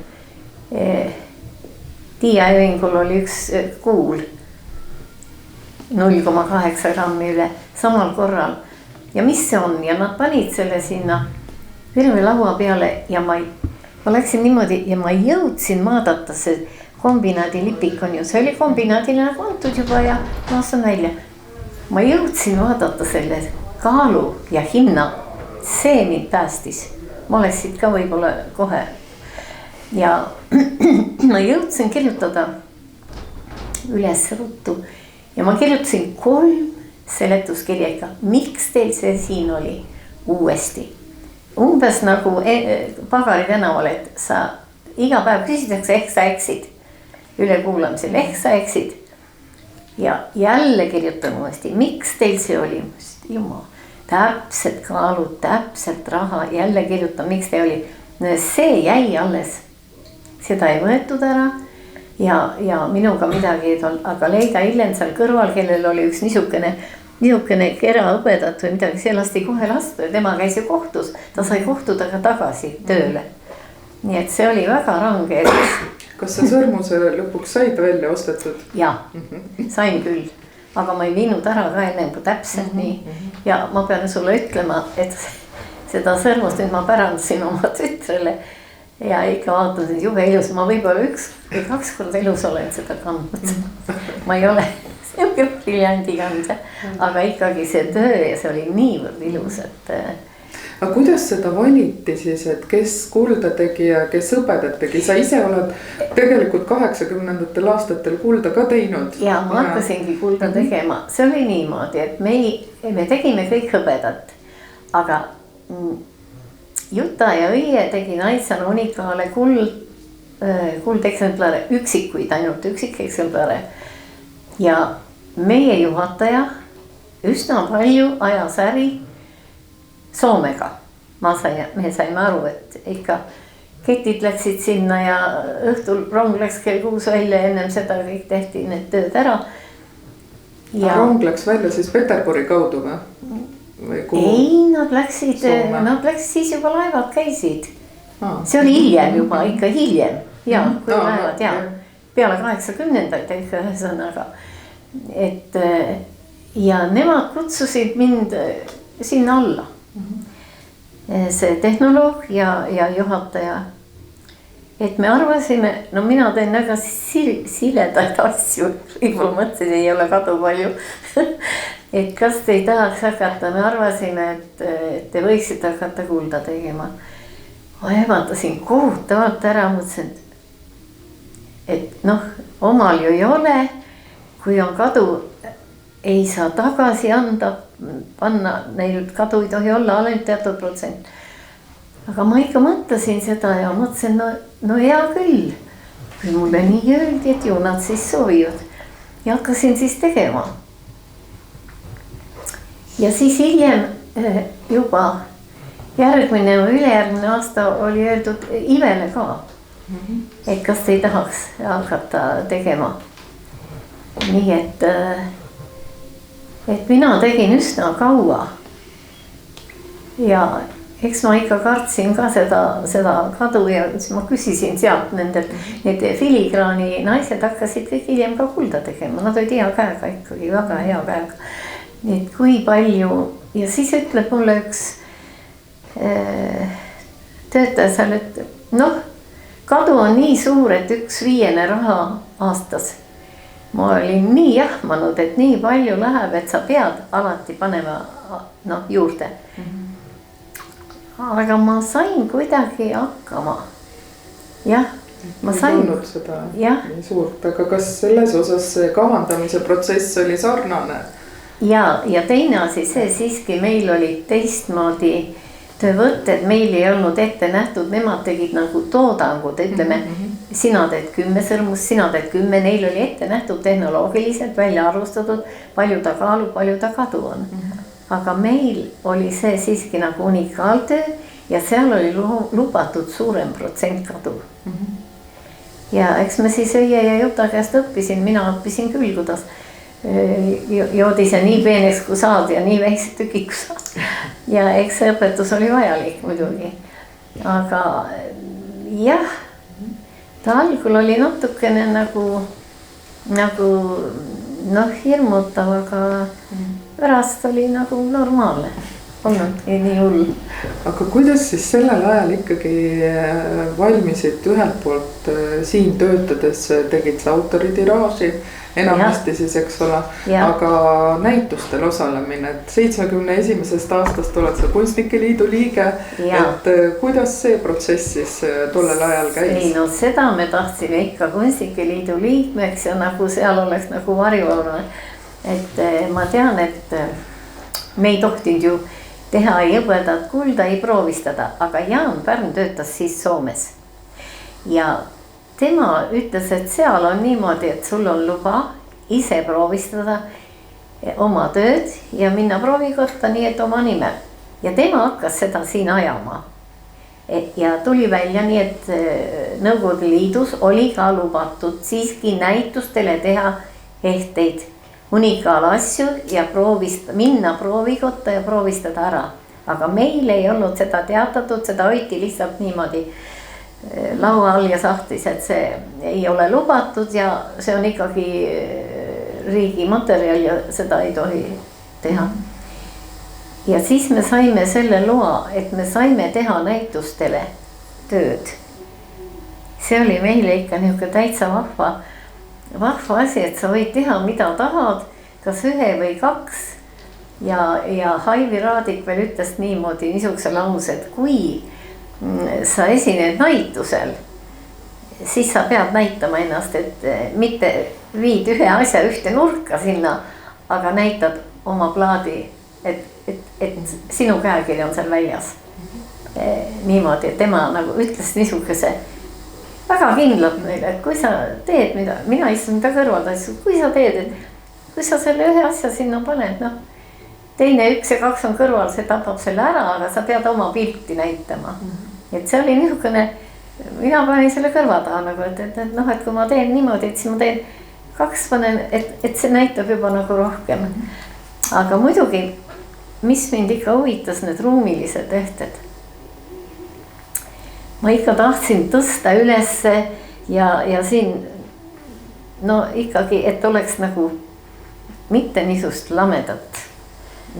Tiia Evingul oli üks kuul 0,8 grammi üle samal korral. Ja mis see on? Ja nad panid selle sinna terve laua peale ja ma läksin niimoodi ja ma jõudsin vaadata see kombinaadi lipik on ju. See oli kombinaadile antud juba ja ma ostan välja. Ma jõudsin vaadata selle kaalu ja hinna. See mind päästis. Ma oleks siit ka võib-olla kohe. Ja ma jõudsin kirjutada üles ruttu ja ma kirjutasin 3 seletuskirjaga, miks teil see siin oli uuesti. Umbes nagu Pagari tänaval, et sa iga päev küsitakse, ehk sa eksid ülekuulamisel, ehk sa eksid. Ja jälle kirjutan uuesti, miks teil see oli? Jumal, täpselt kaalud, täpselt raha, jälle kirjutan, miks teil oli. See jäi alles. Seda ei võetud ära ja minuga midagi ei olnud, aga Leida Illen seal kõrval, kellel oli üks niisugune keraõpedat või midagi, see lasti kohe lastu ja tema käis ju kohtus, ta sai kohtuda ka tagasi tööle. Nii et see oli väga range.
Kas sa sõrmuse lõpuks said välja ostetud?
Jaa, sain küll, aga ma ei viinud ära ka ennem kui täpselt nii. Ja ma pean sulle ütlema, et seda sõrmust nüüd ma pärandasin oma tütrele. Ja ikka vaatan, et jube ilus, ma võib-olla 1 või 2 korda elus olen seda kandnud. Ma ei ole selline briljandi kandja, aga ikkagi see töö ja see oli niivõrd ilus, et.
Aga kuidas seda valiti siis, et kes kulda tegi ja kes hõbedat tegi? Sa ise oled tegelikult 80ndatel aastatel kulda ka teinud.
Ja ma hakkasingi kulda tegema. See oli niimoodi, et me tegime kõik hõbedat, aga Juta ja Õie tegi Naitsana Unikaale kuldeksemplare, üksikuid, ainult üksikeksemplare. Ja meie juhataja üsna palju ajas äri Soomega. Me saime aru, et ikka ketid läksid sinna ja õhtul rong läks kell 6 välja, ennem seda kõik tehti need tööd ära.
Ja rong läks välja siis Peterburi kaudu või?
Ei, nad läksid siis juba laevad käisid. See oli hiljem juba, ikka hiljem. Ja, kui laevad, ja. Peale 80-ndaid ikka ühesõnaga. Ja nemad kutsusid mind sinna alla. See tehnoloog ja juhataja. Et me arvasime, no mina teen väga siledaid asju. Võib-olla mõtlesin, ei ole kadu palju. et kas te ei tahaks hakata, me arvasime, et te võiksite hakata kulda tegema. Ma ehmatasin kohutavalt ära, mõtlesin, et noh, omal ju ei ole, kui on kadu, ei saa tagasi anda, panna, neil kadu ei tohi olla, ainult teatud protsent. Aga ma ikka mõtlesin seda ja mõtlesin, no hea küll, kui mulle nii öeldi, et ju nad siis soovivad. Ja hakkasin siis tegema. Ja siis hiljem juba järgmine või ülejärgmine aasta oli öeldud Ivele ka, et kas te ei tahaks hakata tegema. Nii et mina tegin üsna kaua ja eks ma ikka kartsin ka seda kadu ja siis ma küsisin sealt nendelt, need filigraani naised hakkasid kõik hiljem ka kulda tegema, nad olid hea käega ikkagi, väga hea käega. Nii et kui palju ja siis ütleb mulle üks töötaja seal, et noh, kadu on nii suur, et 1/5 raha aastas. Ma olin nii jahmanud, et nii palju läheb, et sa pead alati panema juurde. Aga ma sain kuidagi hakkama. Jah, ma sain.
Ei olnud seda nii suurt, aga kas selles osas kavandamise protsess oli sarnane?
Ja teine asi see siiski meil oli teistmoodi töövõtted, meil ei olnud ette nähtud, nemad tegid nagu toodangud, ütleme, sina teed 10 sõrmust, sina teed 10, neil oli ette nähtud tehnoloogiliselt välja arvustatud, palju ta kaalub, palju ta kadu on. Aga meil oli see siiski nagu unikaaltöö ja seal oli lubatud suurem protsent kadu. Ja eks me siis Öie ja Juta käest õppisin, mina õppisin küll, kuidas joodi see nii peeneks kui saad ja nii väiksed tükid kui saad. Ja eks see õpetus oli vajalik muidugi. Aga jah, ta algul oli natukene nagu hirmutav, aga pärast oli nagu normaalne. Olnudki nii hull.
Aga kuidas siis sellel ajal ikkagi valmisid ühelt poolt siin töötades, tegid sa autoritiraaži, enamasti siis, eks ole, aga näitustel osalemine, et 71. aastast oled sa Kunstnike Liidu liige, et kuidas see protsess siis tollel ajal käis?
Ei, no seda me tahtsime ikka Kunstnike Liidu liikmeks ja nagu seal oleks nagu varjuolne, et ma tean, et me ei tohtinud ju teha ei hõbedat kulda, ei proovistada, aga Jaan Pärn töötas siis Soomes. Ja tema ütles, et seal on niimoodi, et sul on luba ise proovistada oma tööd ja minna proovikotta nii, et oma nime. Ja tema hakkas seda siin ajama. Ja tuli välja nii, et Nõukogude Liidus oli ka lubatud siiski näitustele teha ehteid. Unikaalasju ja minna proovikotta ja proovistada ära. Aga meil ei olnud seda teatatud, seda hoiti lihtsalt niimoodi laua all ja sahtlis, et see ei ole lubatud ja see on ikkagi riigi materjal ja seda ei tohi teha. Ja siis me saime selle loa, et me saime teha näitustele tööd. See oli meile ikka niisugune täitsa vahva asi, et sa võid teha mida tahad, kas 1 või 2 ja Haivi Raadik veel ütles niimoodi niisuguse lause, et kui sa esined näitusel, siis sa pead näitama ennast, et mitte viid ühe asja ühte nurka sinna, aga näitad oma plaadi, et sinu käekiri on seal väljas. Niimoodi, et tema nagu ütles niisuguse väga kindlalt meile, et kui sa teed mida, mina istun ta kõrvalda, kui sa teed, et kui sa selle ühe asja sinna paned, noh, teine 1 ja 2 on kõrval, see tapab selle ära, aga sa pead oma pilti näitama. Et see oli niisugune, mina panin selle kõrva taha nagu, et noh, et kui ma teen niimoodi, et siis ma teen 2 panen, et see näitab juba nagu rohkem. Aga muidugi, mis mind ikka huvitas, need ruumilised ehted. Ma ikka tahtsin tõsta ülesse ja siin, no ikkagi, et oleks nagu mitte niisugust lamedat.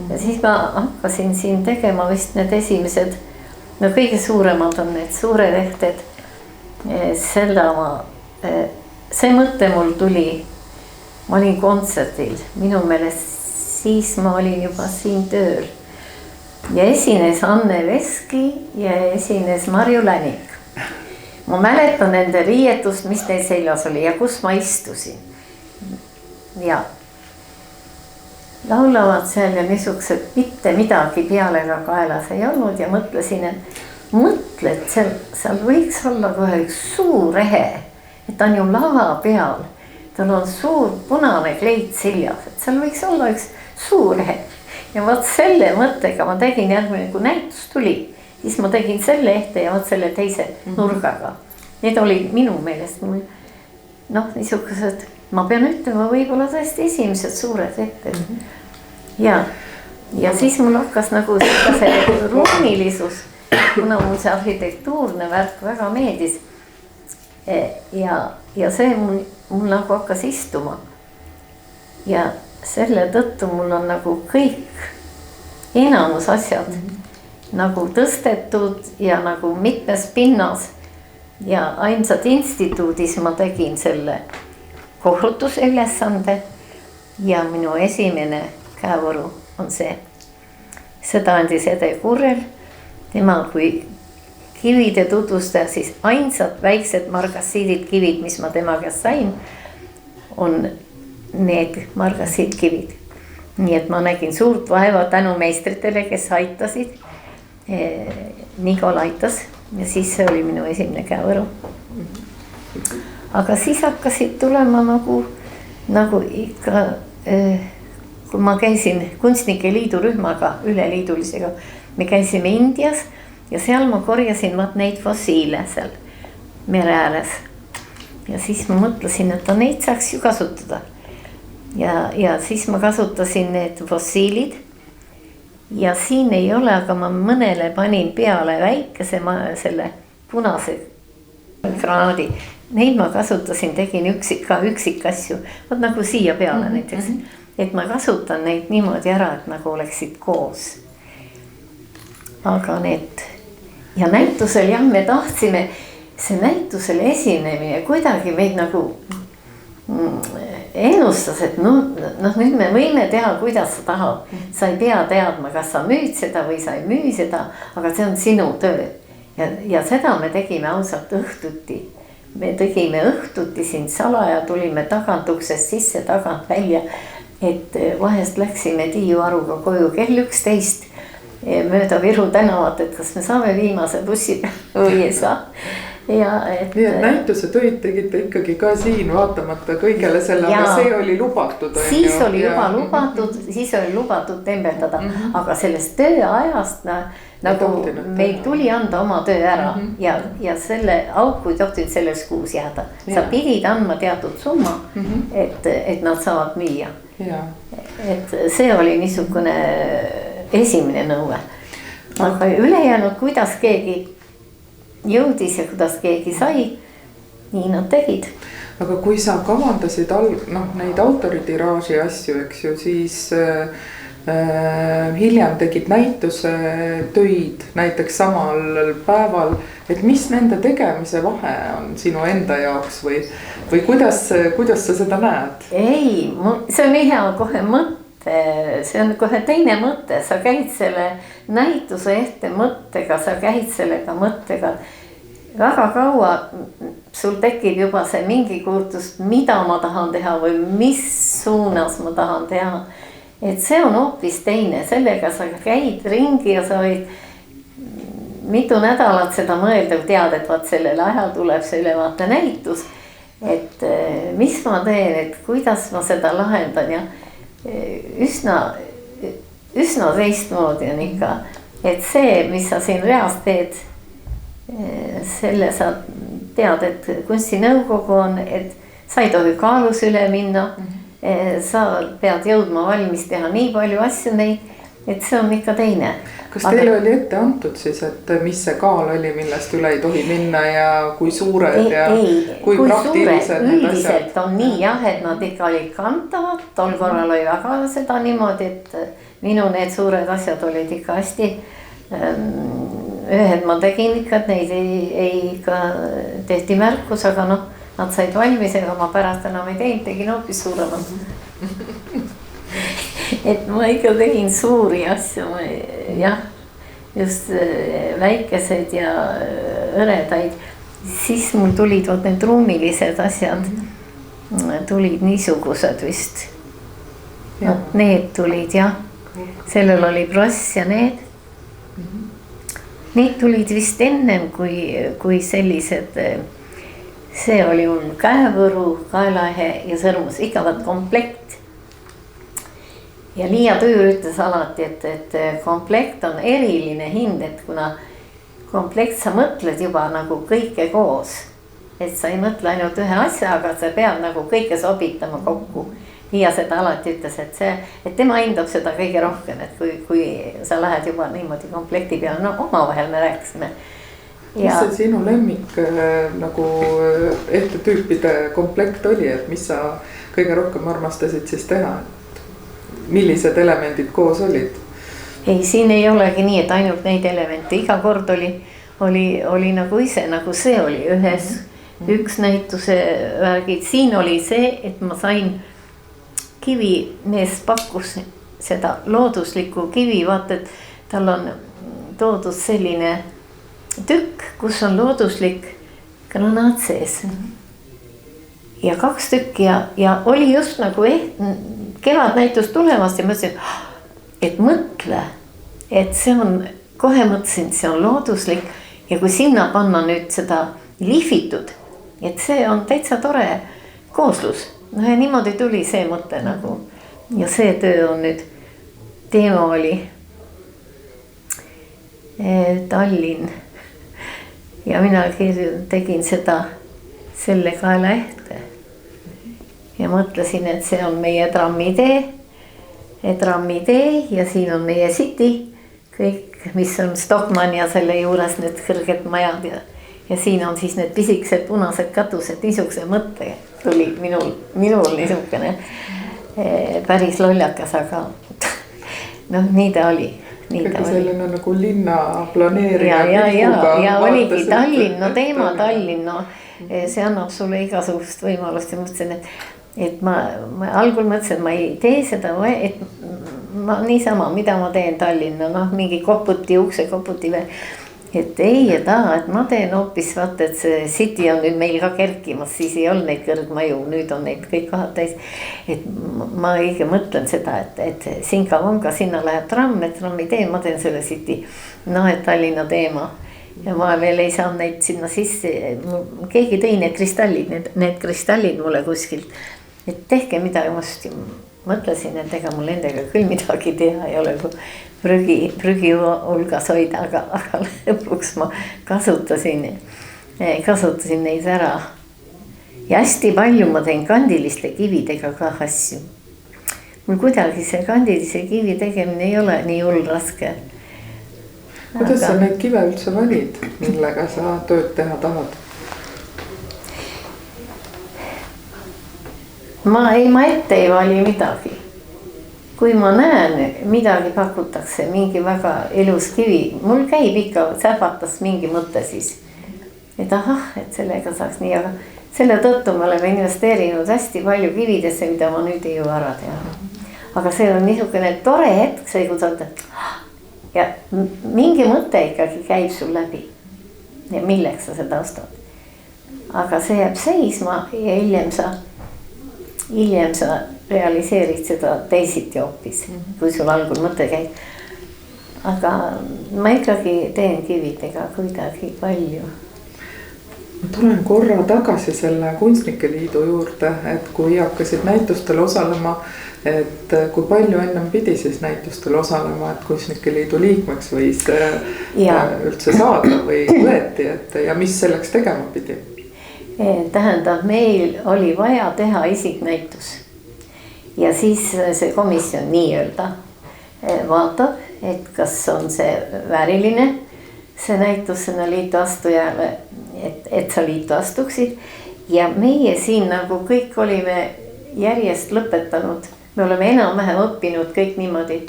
Ja siis ma hakkasin siin tegema vist need esimesed, no kõige suuremad on need suured ehted. See mõte mul tuli, ma olin kontserdil, minu meelest siis ma olin juba siin tööl. Ja esines Anne Veski ja esines Marju Länik. Ma mäletan nende riietust, mis neil seljas oli ja kus ma istusin. Ja laulavad seal ja niisugused mitte midagi pealega kaelas ei olnud ja mõtlesin, et seal võiks olla kohe üks suur ehe, et ta on ju lava peal. Tal on suur punane kleit seljas, et seal võiks olla üks suur ehe. Ja vaat selle mõttega ma tegin järgmine, kui näitus tuli, siis ma tegin selle ehte ja vaat selle teise nurgaga. Need olid minu meelest niisugused, ma pean ütlema, võib-olla tõesti esimesed suured ehted. Ja siis mul hakkas nagu see ruumilisus, kuna mul see arhitektuurne värk väga meeldis. Ja see mul nagu hakkas istuma. Ja selle tõttu mul on nagu kõik enamus asjad nagu tõstetud ja nagu mitmes pinnas ja ainsad instituudis ma tegin selle korrutuse ülesande ja minu esimene käevaru on see. Seda andis Ede Kurrel, tema kui kivide tutvustaja, siis ainsad väiksed margassiidid kivid, mis ma tema käest sain, on need margassiidkivid. Nii et ma nägin suurt vaeva tänu meistritele, kes aitasid. Nikol aitas ja siis see oli minu esimene käevaru. Aga siis hakkasid tulema nagu ikka, kui ma käisin kunstnike liidu rühmaga, üleliidulisega, me käisime Indias ja seal ma korjasin neid fossiile seal mere ääres. Ja siis ma mõtlesin, et neid saaks ju kasutada. Ja siis ma kasutasin need fossiilid ja siin ei ole, aga ma mõnele panin peale väikese selle punase granaadi. Neid ma kasutasin, tegin üksikasju, võt nagu siia peale näiteks, et ma kasutan neid niimoodi ära, et nagu oleksid koos. Aga need ja näitusel jah, me tahtsime see näitusel esinemine kuidagi meid nagu ennustas, et nüüd me võime teha, kuidas sa tahad. Sa ei pea teadma, kas sa müüd seda või sa ei müü seda, aga see on sinu töö. Ja seda me tegime ausalt õhtuti. Me tegime õhtuti siin salaja, tulime tagant uksest sisse, tagant välja. Et vahest läksime Tiiu Aruga koju kell 11 mööda Viru tänavat, et kas me saame viimase bussi või ei saa. Nii et
näituse töid tegite ikkagi ka siin vaatamata kõigele selle, aga see oli lubatud.
Siis oli juba lubatud, siis oli lubatud tembeldada, aga sellest tööajast nagu meil tuli anda oma töö ära ja selle auku ei tohtinud selles kuus jääda. Sa pidid andma teatud summa, et nad saavad müüa. Et see oli niisugune esimene nõue. Aga ülejäänud, kuidas keegi jõudis ja kuidas keegi sai, nii nad tegid.
Aga kui sa kavandasid neid autoritiraaži asju, eks ju, siis hiljem tegid näituse töid näiteks samal päeval, et mis nende tegemise vahe on sinu enda jaoks või kuidas sa seda näed?
Ei, see on hea kohe mõte. See on kohe teine mõte, sa käid selle näituse ehte mõttega, sa käid sellega mõttega väga kaua, sul tekib juba see mingi kuultust, mida ma tahan teha või mis suunas ma tahan teha. Et see on hoopis teine, sellega sa käid ringi ja sa võid mitu nädalat seda mõelda, tead, et vaat sellel ajal tuleb see ülevaate näitus, et mis ma teen, et kuidas ma seda lahendan ja üsna teistmoodi on ikka, et see, mis sa siin reas teed, selle sa tead, et kunstinõukogu on, et sa ei tohi kaalus üle minna, sa pead jõudma valmis teha nii palju asju neid, et see on ikka teine.
Kas teile oli ette antud siis, et mis see kaal oli, millest üle ei tohi minna ja kui suured ja kui praktilised need asjad?
Üldiselt on nii jah, et nad ikka olid kantavad, tol korral oli väga seda niimoodi, et minu need suured asjad olid ikka hästi. Ühed ma tegin ikka, et neid ei ikka tehti märkus, aga nad said valmis, ega ma pärast enam ei teinud, tegin hoopis suuremad. et ma ikka tegin suuri asju, jah, just väikesed ja hõredaid. Siis mul tulid need ruumilised asjad, tulid niisugused vist. Need tulid jah, sellel oli bross ja need. Need tulid vist ennem kui sellised, see oli mul käevõru, kaelahe ja sõrmus, ikka vaat komplekt. Ja Liia Tüür ütles alati, et komplekt on eriline hind, et kuna komplekt sa mõtled juba nagu kõike koos. Et sa ei mõtle ainult ühe asja, aga sa pead nagu kõike sobitama kokku. Liia seda alati ütles, et tema hindab seda kõige rohkem, et kui sa lähed juba niimoodi komplekti peale, no omavahel me rääkisime.
Mis see sinu lemmik nagu ehtetüüpide komplekt oli, et mis sa kõige rohkem armastasid siis teha? Millised elemendid koos olid?
Ei, siin ei olegi nii, et ainult neid elemente, iga kord oli nagu ise, nagu see oli ühes, üks näituse värgid. Siin oli see, et ma sain kivi, mees pakkus seda looduslikku kivi, vaata, et tal on toodud selline tükk, kus on looduslik granaat sees. Ja 2 tükki ja oli just nagu kevadnäitus tulemast ja mõtlesin, et mõtle, et see on, kohe mõtlesin, see on looduslik ja kui sinna panna nüüd seda lihvitud, et see on täitsa tore kooslus. No ja niimoodi tuli see mõte nagu ja see töö on nüüd, teema oli Tallinn ja mina tegin seda selle kaela ette ja mõtlesin, et see on meie trammitee ja siin on meie City, kõik, mis on Stockmann ja selle juures need kõrged majad ja siin on siis need pisikesed punased katused, niisuguse mõtte tuli minul niisugune päris lollakas, aga noh, nii ta oli.
Selline nagu linna planeerija.
Ja oligi Tallinn, no teema Tallinn, no see annab sulle igasugust võimalust ja mõtlesin, et ma algul mõtlesin, et ma ei tee seda, et ma niisama, mida ma teen Tallinna, noh mingi koputi, ukse koputi veel. Et ei, et ma teen hoopis, vaata, et see City on nüüd meil ka kerkimas, siis ei olnud neid kõrgmaju, nüüd on neid kõik kohad täis. Et ma õige mõtlen seda, et Sinka-Vonga, sinna läheb tramm, et trammi teen, ma teen selle City, noh, et Tallinna teema. Ja ma veel ei saanud neid sinna sisse, keegi tõi need kristallid mulle kuskilt, et tehke midagi, ma mõtlesin, et ega mul nendega küll midagi teha ei ole, kui prügi hulgas hoida, aga lõpuks ma kasutasin neid ära. Ja hästi palju ma teen kandiliste kividega ka asju. Mul kuidagi see kandilise kivi tegemine ei ole nii hull raske.
Kuidas sa neid kive üldse valid, millega sa tööd teha tahad?
Ma ette ei vali midagi. Kui ma näen, midagi pakutakse, mingi väga elus kivi, mul käib ikka, säpatas mingi mõte siis. Et et sellega saaks nii, aga selle tõttu me oleme investeerinud hästi palju kividesse, mida ma nüüd ei jõua ära teha. Aga see on niisugune tore hetk, see kui sa ütled, ja mingi mõte ikkagi käib sul läbi. Ja milleks sa seda ostad. Aga see jääb seisma ja hiljem sa realiseerid seda teisiti hoopis, kui sul algul mõte käib. Aga ma ikkagi teen kividega kuidagi palju.
Ma tulen korra tagasi selle Kunstnike Liidu juurde, et kui hakkasid näitustel osalema, et kui palju ennem pidi siis näitustel osalema, et Kunstnike Liidu liikmeks võis üldse saada või võeti, ja mis selleks tegema pidi?
Tähendab, meil oli vaja teha isiknäitus ja siis see komisjon nii-öelda vaatab, et kas on see vääriline, see näitus sinna liitu astujale, et sa liitu astuksid ja meie siin nagu kõik olime järjest lõpetanud, me oleme enam-vähem õppinud kõik niimoodi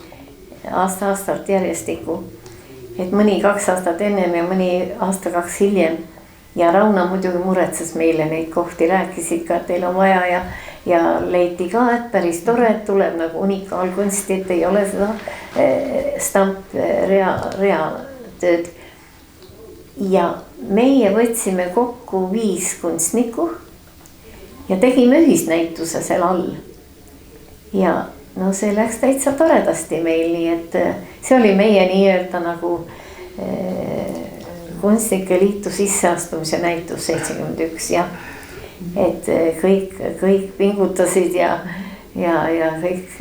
aasta-aastalt järjestikku, et mõni 2 aastat ennem ja mõni aasta 2 hiljem. Ja Rauna muidugi muretses meile neid kohti, rääkisid ka, et teil on vaja ja leiti ka, et päris tore, et tuleb nagu unikaalkunsti, et ei ole seda reaaltööd. Ja meie võtsime kokku 5 kunstnikku ja tegime ühisnäituse seal all. Ja no see läks täitsa toredasti meil, nii et see oli meie nii-öelda nagu kunstnike liitu sisseastumise näitus 71 ja et kõik pingutasid ja kõik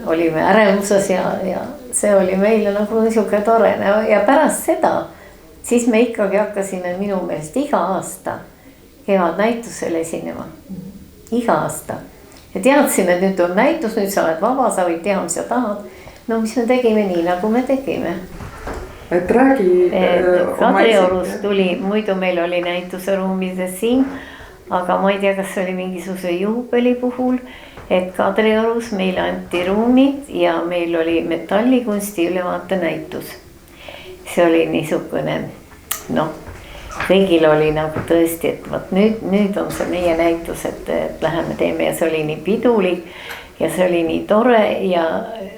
olime ärevuses ja see oli meile nagu niisugune tore ja pärast seda siis me ikkagi hakkasime minu meelest iga aasta kevadnäitusel esinema, iga aasta. Ja teadsime, et nüüd on näitus, nüüd sa oled vaba, sa võid teha, mis sa tahad. No mis me tegime nii, nagu me tegime.
Et räägi...
Kadriorus tuli, muidu meil oli näituse ruumides siin, aga ma ei tea, kas see oli mingisuguse juubeli puhul, et Kadriorus meil anti ruumid ja meil oli metallikunsti ülevaate näitus. See oli niisugune, noh, kõigil oli nagu tõesti, et võt nüüd on see meie näitus, et läheme teeme ja see oli nii pidulik ja see oli nii tore ja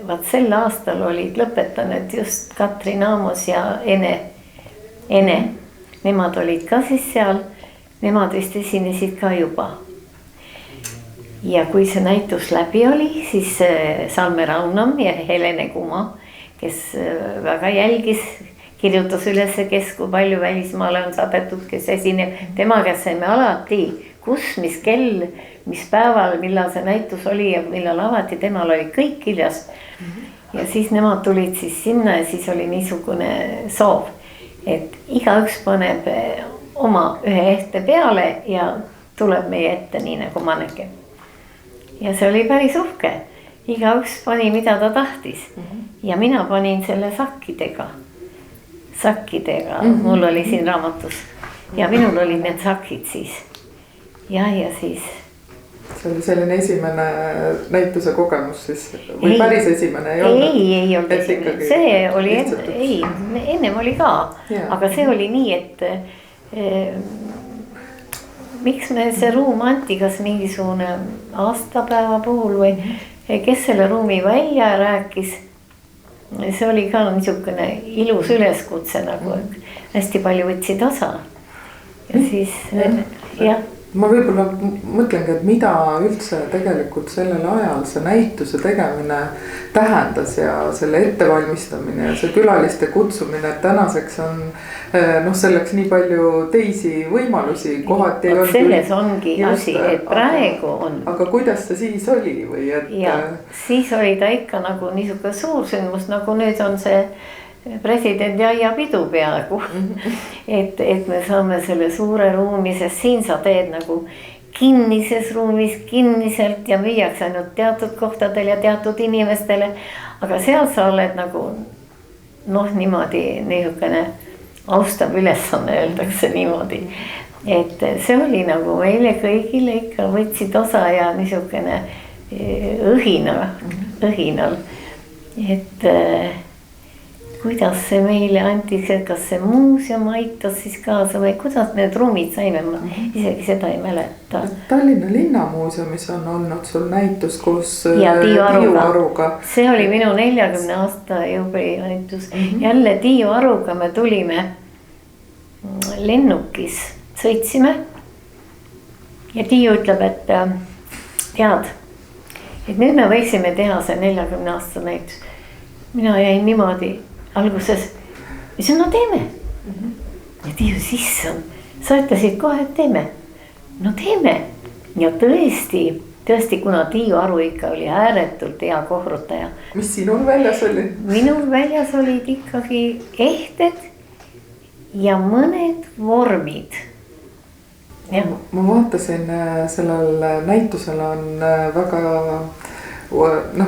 võt sel aastal olid lõpetanud just Katrin Aamos ja Ene. Nemad olid ka siis seal, nemad vist esinesid ka juba. Ja kui see näitus läbi oli, siis Salme Raunam ja Helene Kuma, kes väga jälgis, kirjutas üles, kes kui palju välismaale on saadetud, kes esineb. Tema käest saime alati, kus, mis kell, mis päeval, millal see näitus oli ja millal avati, temal oli kõik kirjas. Ja siis nemad tulid siis sinna ja siis oli niisugune soov, et igaüks paneb oma ühe ehte peale ja tuleb meie ette nii nagu mannequin. Ja see oli päris uhke. Igaüks pani, mida ta tahtis. Ja mina panin selle sakkidega, mul oli siin raamatus ja minul olid need sakid siis ja siis
see oli selline esimene näituse kogemus siis või päris esimene ei olnud?
Ei olnud esimene, see oli ennem oli ka, aga see oli nii, et miks me see ruum anti, kas mingisugune aastapäeva puhul või kes selle ruumi välja rääkis. See oli ka niisugune ilus üleskutse nagu, hästi palju võtsid osa ja siis jah.
Ma võib-olla mõtlengi, et mida üldse tegelikult sellel ajal see näituse tegemine tähendas ja selle ettevalmistamine ja see külaliste kutsumine, et tänaseks on selleks nii palju teisi võimalusi kohati.
Selles ongi asi, et praegu on.
Aga kuidas see siis oli või et?
Ja siis oli ta ikka nagu niisugune suur sündmus, nagu nüüd on see president aiapidu peaaegu. Et me saame selle suure ruumi, sest siin sa teed nagu kinnises ruumis, kinniselt ja müüaks ainult teatud kohtadel ja teatud inimestele. Aga seal sa oled nagu niimoodi niisugune austav ülesanne, öeldakse niimoodi. Et see oli nagu meile kõigile ikka võtsid osa ja niisugune õhinal. Et kuidas see meile antis, kas see muuseum aitas siis kaasa või kuidas need ruumid saime, ma isegi seda ei mäleta.
Tallinna linnamuuseumis on olnud sul näitus koos
Tiiu
Aruga.
See oli minu 40 aasta juubeli näitus. Jälle Tiiu Aruga me tulime lennukis, sõitsime ja Tiiu ütleb, et tead, et nüüd me võiksime teha see 40 aasta näitus. Mina jäin niimoodi alguses, mis no teeme. Ja Tiiu sisse on, sa ütlesid kohe, et teeme. No teeme. Ja tõesti, kuna Tiiu Aru ikka oli ääretult hea kohvrutaja.
Mis sinul väljas oli?
Minul väljas olid ikkagi ehted ja mõned vormid. Ja.
Ma vaatasin, sellel näitusel on väga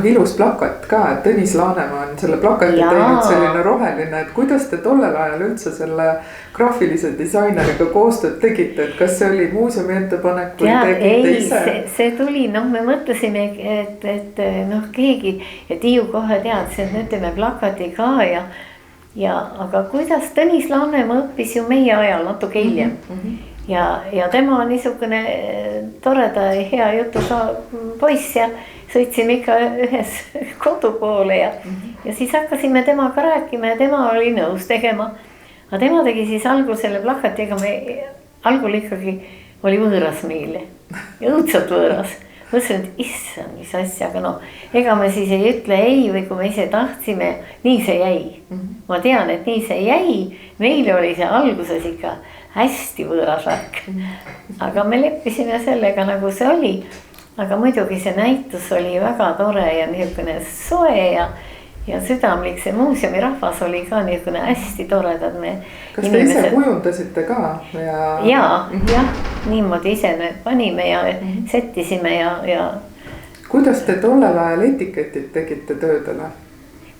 ilus plakat ka, et Tõnis Laanemaa on selle plakati teinud selline roheline, et kuidas te tollel ajal üldse selle graafilise disaineriga koostööd tegite, et kas see oli muuseumi ettepanek või tegite ise?
See tuli, me mõtlesime, et keegi ja Tiiu kohe teadis, et nüüd teeme plakati ka aga kuidas Tõnis Laanemaa õppis ju meie ajal natuke hiljem ja tema on niisugune toreda ja hea jutuga poiss ja sõitsime ikka ühes kodu poole ja siis hakkasime temaga rääkima ja tema oli nõus tegema. Aga tema tegi siis algul selle plakati, ega me algul ikkagi oli võõras meile, õudselt võõras. Mõtlesin, et issand, mis asja, aga ega me siis ei ütle ei või kui me ise tahtsime, nii see jäi. Ma tean, et nii see jäi, meile oli see alguses ikka hästi võõras värk. Aga me leppisime sellega, nagu see oli. Aga muidugi see näitus oli väga tore ja niisugune soe ja südamlik. See muuseumi rahvas oli ka niisugune hästi toredad me
kas te ise kujundasite ka?
Jah, niimoodi ise nüüd panime ja settisime ja
kuidas te tollel ajal etiketid tegite töödele?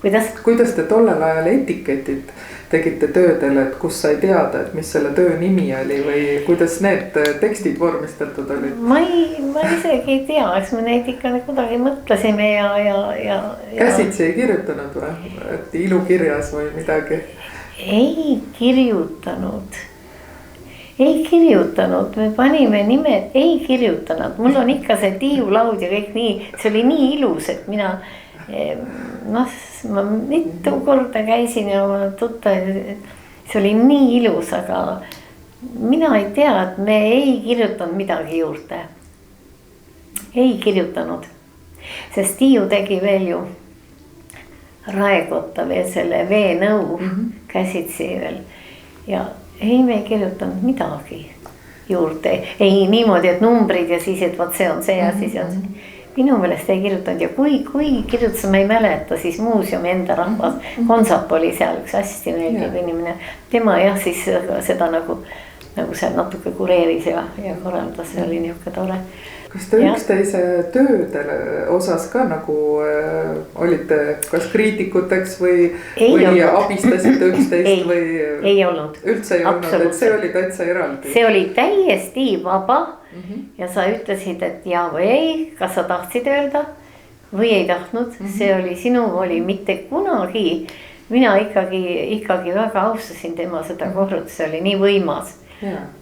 Kuidas te tollel ajal etiketid tegite töödele, et kus sai teada, et mis selle töö nimi oli või kuidas need tekstid vormistatud olid?
Ma isegi ei tea, eks me neid ikka kuidagi mõtlesime ja
käsitsi ei kirjutanud või? Et ilukirjas või midagi?
Ei kirjutanud, me panime nimed, ei kirjutanud. Mul on ikka see tiiulaud ja kõik nii, see oli nii ilus, et mina ma mitu korda käisin ja oma tuttav, see oli nii ilus, aga mina ei tea, et me ei kirjutanud midagi juurde. Ei kirjutanud, sest Tiiu tegi veel ju Raekotta veel selle veenõu käsitsi veel ja ei, me ei kirjutanud midagi juurde. Ei niimoodi, et numbrid ja siis, et vaat see on see ja siis on see. Minu meelest ei kirjutanud ja kui kirjutasime, ei mäleta, siis muuseumi enda rahvas, Konsap oli seal üks hästi meeldiv inimene. Tema jah, siis seda nagu seal natuke kureeris ja korraldas, see oli niisugune tore.
Kas te üksteise töödele osas ka nagu olite kas kriitikuteks või abistasite üksteist või?
Ei olnud.
Üldse ei olnud, et see oli täitsa eraldi?
See oli täiesti vaba ja sa ütlesid, et jaa või ei, kas sa tahtsid öelda või ei tahtnud. See oli sinu oli mitte kunagi. Mina ikkagi väga austasin tema seda korrut, see oli nii võimas.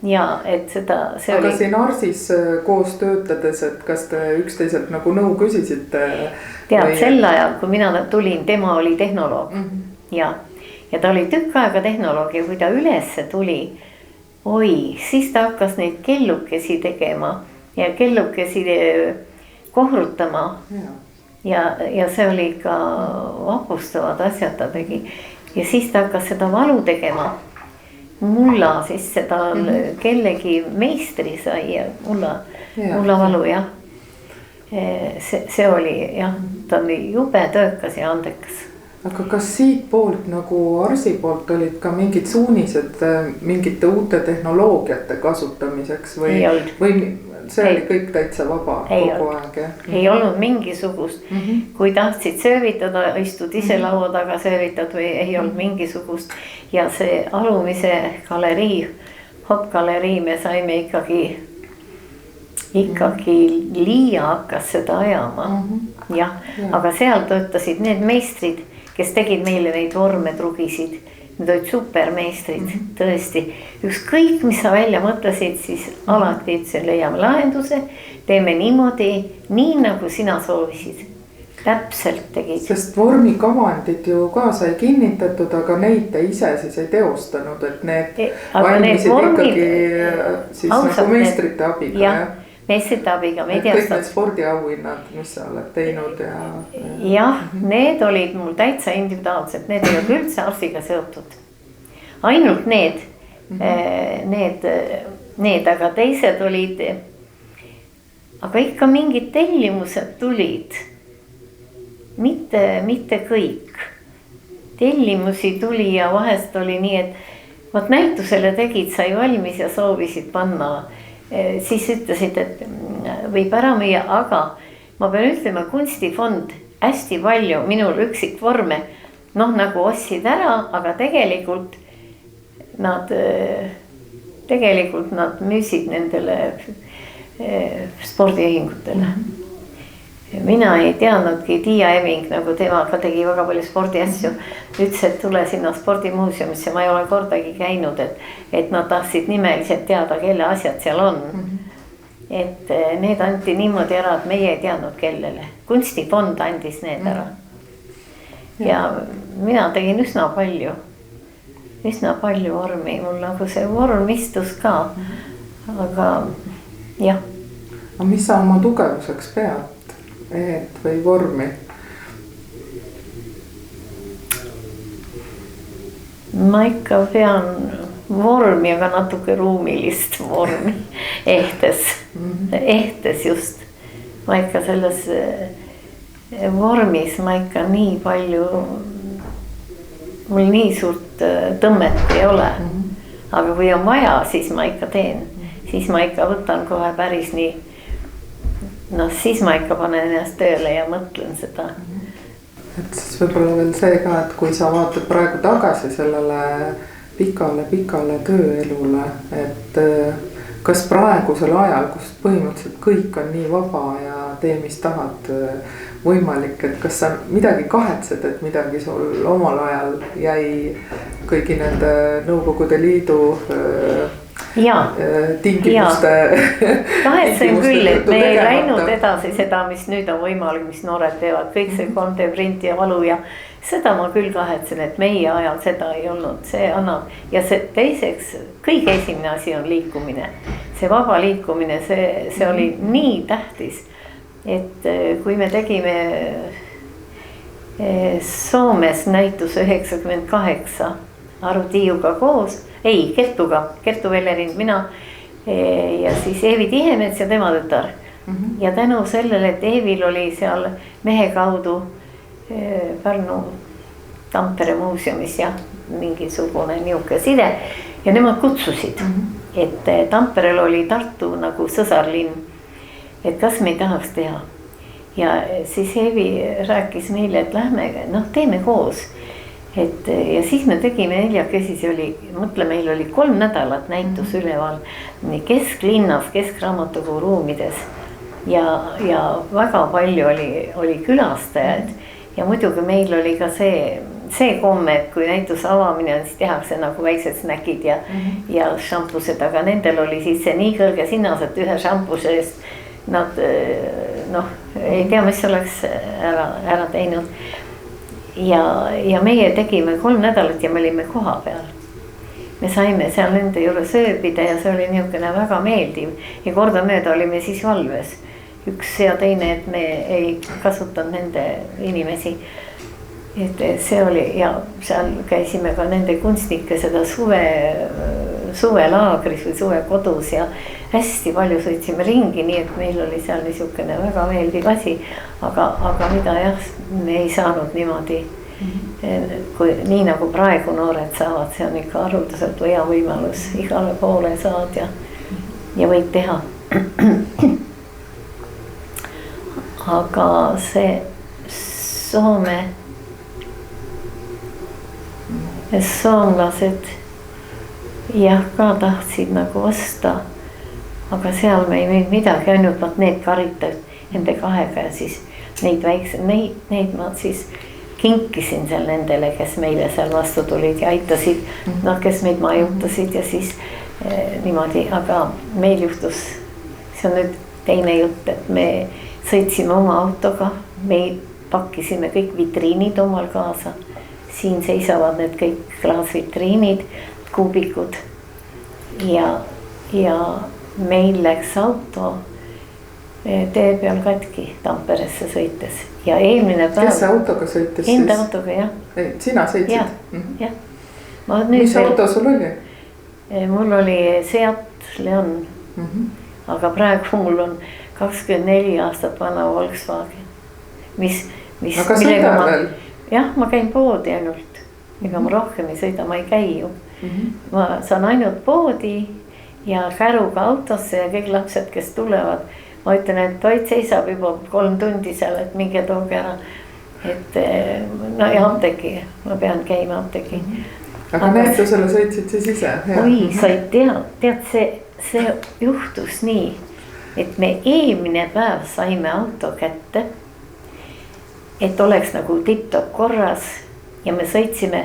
Ja et seda
aga siin Arsis koos töötades, et kas te üksteiselt nagu nõu küsisite?
Tead, sel ajal, kui mina tulin, tema oli tehnoloog ja ta oli tükk aega tehnoloog ja kui ta ülesse tuli, siis ta hakkas neid kellukesi tegema ja kellukesi kohrutama ja see oli ka vapustavad asjad ta tegi ja siis ta hakkas seda valu tegema. Mulla siis seda kellegi meistri sai ja mulla valu jah. See oli jah, ta oli jube töökas ja andekas.
Aga kas siit poolt nagu Arsi poolt olid ka mingid suunised mingite uute tehnoloogiate kasutamiseks või see oli kõik täitsa vaba kogu aeg?
Ei olnud mingisugust, kui tahtsid söövitada, istud ise laua taga söövitad või ei olnud mingisugust ja see alumise galerii, hopp-galerii me saime ikkagi Liia hakkas seda ajama jah, aga seal töötasid need meistrid, kes tegid meile neid vorme, trugisid. Need olid supermeistrid, tõesti. Ükskõik, mis sa välja mõtlesid, siis alati ütlesin, leiame lahenduse, teeme niimoodi, nii nagu sina soovisid. Täpselt tegid. Sest
vormikavandid ju ka sai kinnitatud, aga neid te ise siis ei teostanud, et need valmisid ikkagi siis nagu meistrite abiga.
Jah, meistrite abiga.
Kõik need spordiauhinnad, mis sa oled teinud ja...
Jah, need olid mul täitsa individuaalsed, need ei olnud üldse Arsiga seotud. Ainult need, aga teised olid, aga ikka mingid tellimused tulid. Mitte kõik. Tellimusi tuli ja vahest oli nii, et vaat näitusele tegid, sai valmis ja soovisid panna. Siis ütlesid, et võib ära müüa, aga ma pean ütlema, kunstifond hästi palju minul üksikvorme, nagu ostsid ära, aga tegelikult nad müüsid nendele spordiühingutele. mina ei teadnudki, Tiia Eving, nagu temaga tegi väga palju spordiasju, ütles, et tule sinna spordimuuseumisse, ma ei ole kordagi käinud, et nad tahtsid nimeliselt teada, kelle asjad seal on. Et need anti niimoodi ära, et meie ei teadnud kellele. Kunstifond andis need ära. Ja mina tegin üsna palju vormi, mul nagu see vorm istus ka, aga jah.
Aga mis sa oma tugevuseks pead, eed või vormi?
Ma ikka pean vormi, aga natuke ruumilist vormi, ehtes just. Ma ikka selles vormis ma ikka nii palju, mul nii suurt tõmmet ei ole. Aga kui on vaja, siis ma ikka teen. Siis ma ikka võtan kohe päris nii, siis ma ikka panen ennast tööle ja mõtlen seda.
Et siis võib-olla veel see ka, et kui sa vaatad praegu tagasi sellele pikale tööelule, et kas praegusel ajal, kus põhimõtteliselt kõik on nii vaba ja tee, mis tahad võimalik, et kas sa midagi kahetsed, et midagi sul omal ajal jäi kõigi nende Nõukogude Liidu tingimuste.
Kahetsen küll, et me ei läinud edasi seda, mis nüüd on võimalik, mis noored teevad, kõik see konteprint ja valu ja seda ma küll kahetsen, et meie ajal seda ei olnud, see annab ja see teiseks kõige esimene asi on liikumine, see vaba liikumine, see oli nii tähtis, et kui me tegime Soomes näitus 98 Aru Tiiuga koos, Kertu Vellerin, mina ja siis Eevi Tihemets ja tema tütar. Ja tänu sellele, et Eevil oli seal mehe kaudu Pärnu Tampere muuseumis ja mingisugune niuke side ja nemad kutsusid, et Tamperel oli Tartu nagu sõsarlinn, et kas me ei tahaks teha. Ja siis Eevi rääkis meile, et lähme, teeme koos. Ja siis me tegime neljakesi, see oli, mõtle, meil oli 3 nädalat näitus üleval nii kesklinnas, Keskraamatukogu ruumides ja väga palju oli külastajaid ja muidugi meil oli ka see komme, et kui näitus avamine on, siis tehakse nagu väiksed snäkid ja šampused, aga nendel oli siis see nii kõrge sinnas, et ühe šampuse eest nad ei tea, mis oleks ära teinud. Ja meie tegime 3 nädalat ja me olime koha peal. Me saime seal nende juures ööbida ja see oli niisugune väga meeldiv ja kordamööda olime siis valves. Üks ja teine, et me ei kasutanud nende inimesi. Et see oli ja seal käisime ka nende kunstnike seda suvelaagris või suvekodus ja hästi palju sõitsime ringi, nii et meil oli seal niisugune väga meeldiv asi, aga mida jah, me ei saanud niimoodi, nii nagu praegu noored saavad, see on ikka haruldaselt hea võimalus, igale poole saad ja võid teha. Aga see soomlased jah ka tahtsid nagu osta, aga seal me ei müünud midagi, ainult need karitad nende kahega ja siis neid ma siis kinkisin seal nendele, kes meile seal vastu tulid ja aitasid, kes meid majutasid ja siis niimoodi, aga meil juhtus, see on nüüd teine jutt, et me sõitsime oma autoga, me pakkisime kõik vitriinid omal kaasa, siin seisavad need kõik klaasvitriinid, kuubikud ja meil läks auto tee peal katki Tamperesse sõites ja eelmine päev.
Kes autoga sõites siis?
Enda autoga, jah.
Sina sõitsid?
Jah.
Mis auto sul oli?
Mul oli Seat Leon, aga praegu mul on 24 aastat vana Volkswagen,
aga sõida veel?
Jah, ma käin poodi ainult, ega ma rohkem ei sõida, ma ei käi ju. Ma saan ainult poodi ja käruga autosse ja kõik lapsed, kes tulevad, ma ütlen, et toit seisab juba 3 tundi seal, et minge tooge ära. Et ja apteeki, ma pean käima apteeki.
Aga näitusele sõitsid siis ise?
Oi, sa ei tead, see juhtus nii, et me eelmine päev saime auto kätte et oleks nagu tipp-topp korras ja me sõitsime.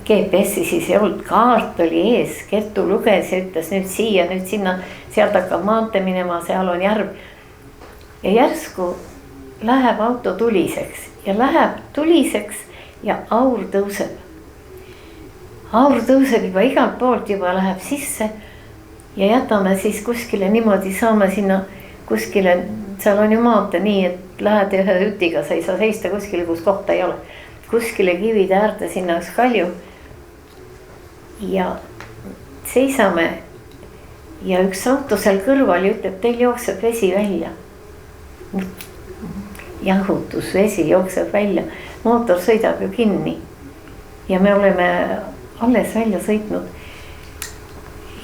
GPS-i siis ei olnud, kaart oli ees, Kertu luges ja ütles nüüd siia, nüüd sinna, sealt hakkab maantee minema, seal on järv. Ja järsku läheb auto tuliseks ja läheb tuliseks ja aur tõuseb. Aur tõuseb juba igalt poolt, juba läheb sisse ja jätame siis kuskile niimoodi, saame sinna kuskile, seal on ju maantee nii, et lähed ühe hütiga, sa ei saa seista kuskile, kus kohta ei ole. Kuskile kivide äärde sinna üks kalju ja seisame ja üks auto seal kõrval ütleb, teil jookseb vesi välja. Jahutusvesi jookseb välja, mootor sõidab ju kinni ja me oleme alles välja sõitnud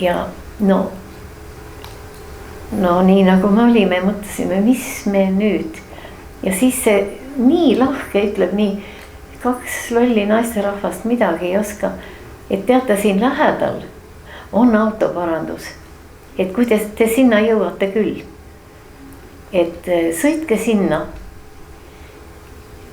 ja no nii nagu me olime, mõtlesime, mis me nüüd ja siis see nii lahke ütleb nii, kaks lolli naisterahvast midagi ei oska, et teate siin lähedal on autoparandus, et kui te sinna jõuate küll, et sõitke sinna,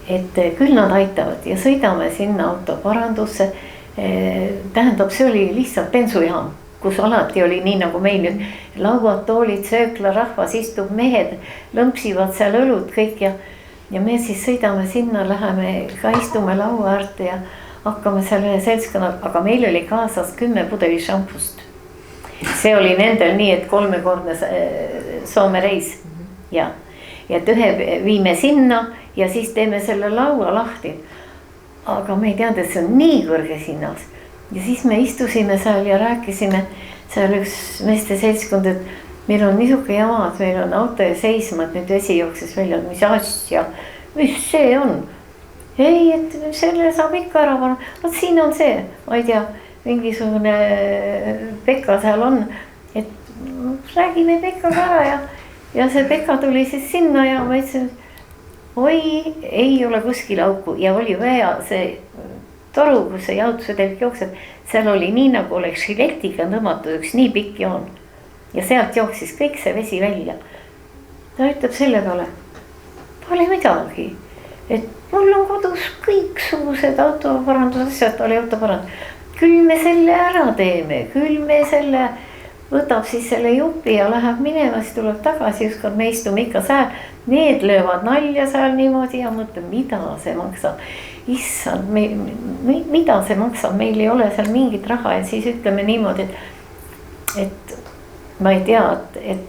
et küll nad aitavad ja sõidame sinna autoparandusse. Tähendab, see oli lihtsalt bensujaam, kus alati oli nii nagu meil nüüd lauad, toolid, söökla, rahvas istub, mehed lõmpsivad seal õlut kõik ja me siis sõidame sinna, läheme ka istume laua äärde ja hakkame seal ühe seltskonna, aga meil oli kaasas 10 pudeli šampust. See oli nendel nii, et 3-kordne Soome reis ja et ühe viime sinna ja siis teeme selle laua lahti. Aga me ei teadnud, et see on nii kõrges hinnas ja siis me istusime seal ja rääkisime seal üks meeste seltskond, et meil on niisuke jama, et meil on auto ja seisma, et nüüd vesi jookses välja, mis asja, mis see on? Ei, et selle saab ikka ära panna, vot siin on see, ma ei tea, mingisugune Pekka seal on, et räägime Pekkaga ära ja see Pekka tuli siis sinna ja ma ütlesin, oi, ei ole kuskil auku ja oli vaja see toru, kus see jaotusvedelik jookseb, seal oli nii nagu oleks žiletiga tõmmatud üks nii pikk joon. Ja sealt jooksis kõik see vesi välja. Ta ütleb selle peale, pole midagi, et mul on kodus kõiksugused autoparandusasjad, oli autoparandus. Küll me selle ära teeme, küll me selle võtab siis selle jupi ja läheb minema, siis tuleb tagasi, ükskord me istume ikka sääl. Need löövad nalja seal niimoodi ja mõtleb, mida see maksab. Issand, mida see maksab, meil ei ole seal mingit raha ja siis ütleme niimoodi, et ma ei tea, et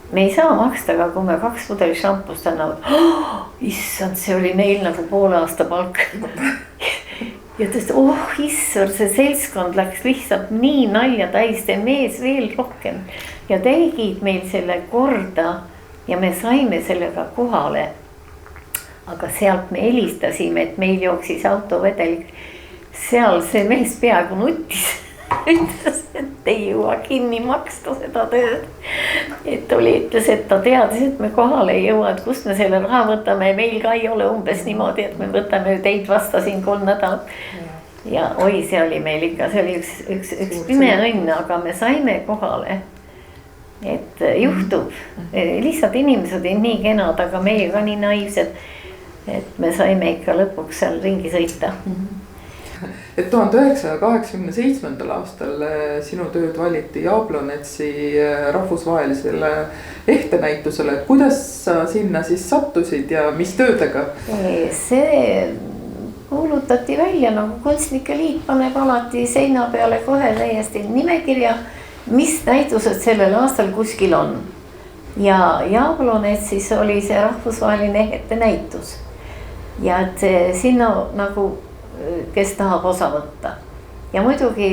me ei saa maksta, aga kui me 2 pudeli šampust annavad, issand, see oli neil nagu poole aasta palk. Ja tõesti, issand, see seltskond läks lihtsalt nii nalja täis, see mees veel rohkem ja tegid meil selle korda ja me saime sellega kohale. Aga sealt me helistasime, et meil jooksis autovedelik, seal see mees peaaegu nuttis. Ütles, et ei jõua kinni maksta seda tööd. Et ütles, et ta teadis, et me kohale ei jõua, et kust me selle raha võtame. Meil ka ei ole umbes niimoodi, et me võtame teid vasta siin 3 nädalat. Ja oi, see oli meil ikka, see oli üks pime õnn, aga me saime kohale. Et juhtub, lihtsalt inimesed on nii kenad, aga meie ka nii naiivsed, et me saime ikka lõpuks seal ringi sõita.
Et 1987. aastal sinu tööd valiti Jablonetsi rahvusvahelisele ehtenäitusele. Kuidas sa sinna siis sattusid ja mis töödega?
See kuulutati välja, nagu Kunstnike Liit paneb alati seina peale kohe täiesti nimekirja, mis näitused sellel aastal kuskil on. Ja Jablonetsis oli see rahvusvaheline ehtenäitus. Ja et sinna nagu kes tahab osa võtta. Ja muidugi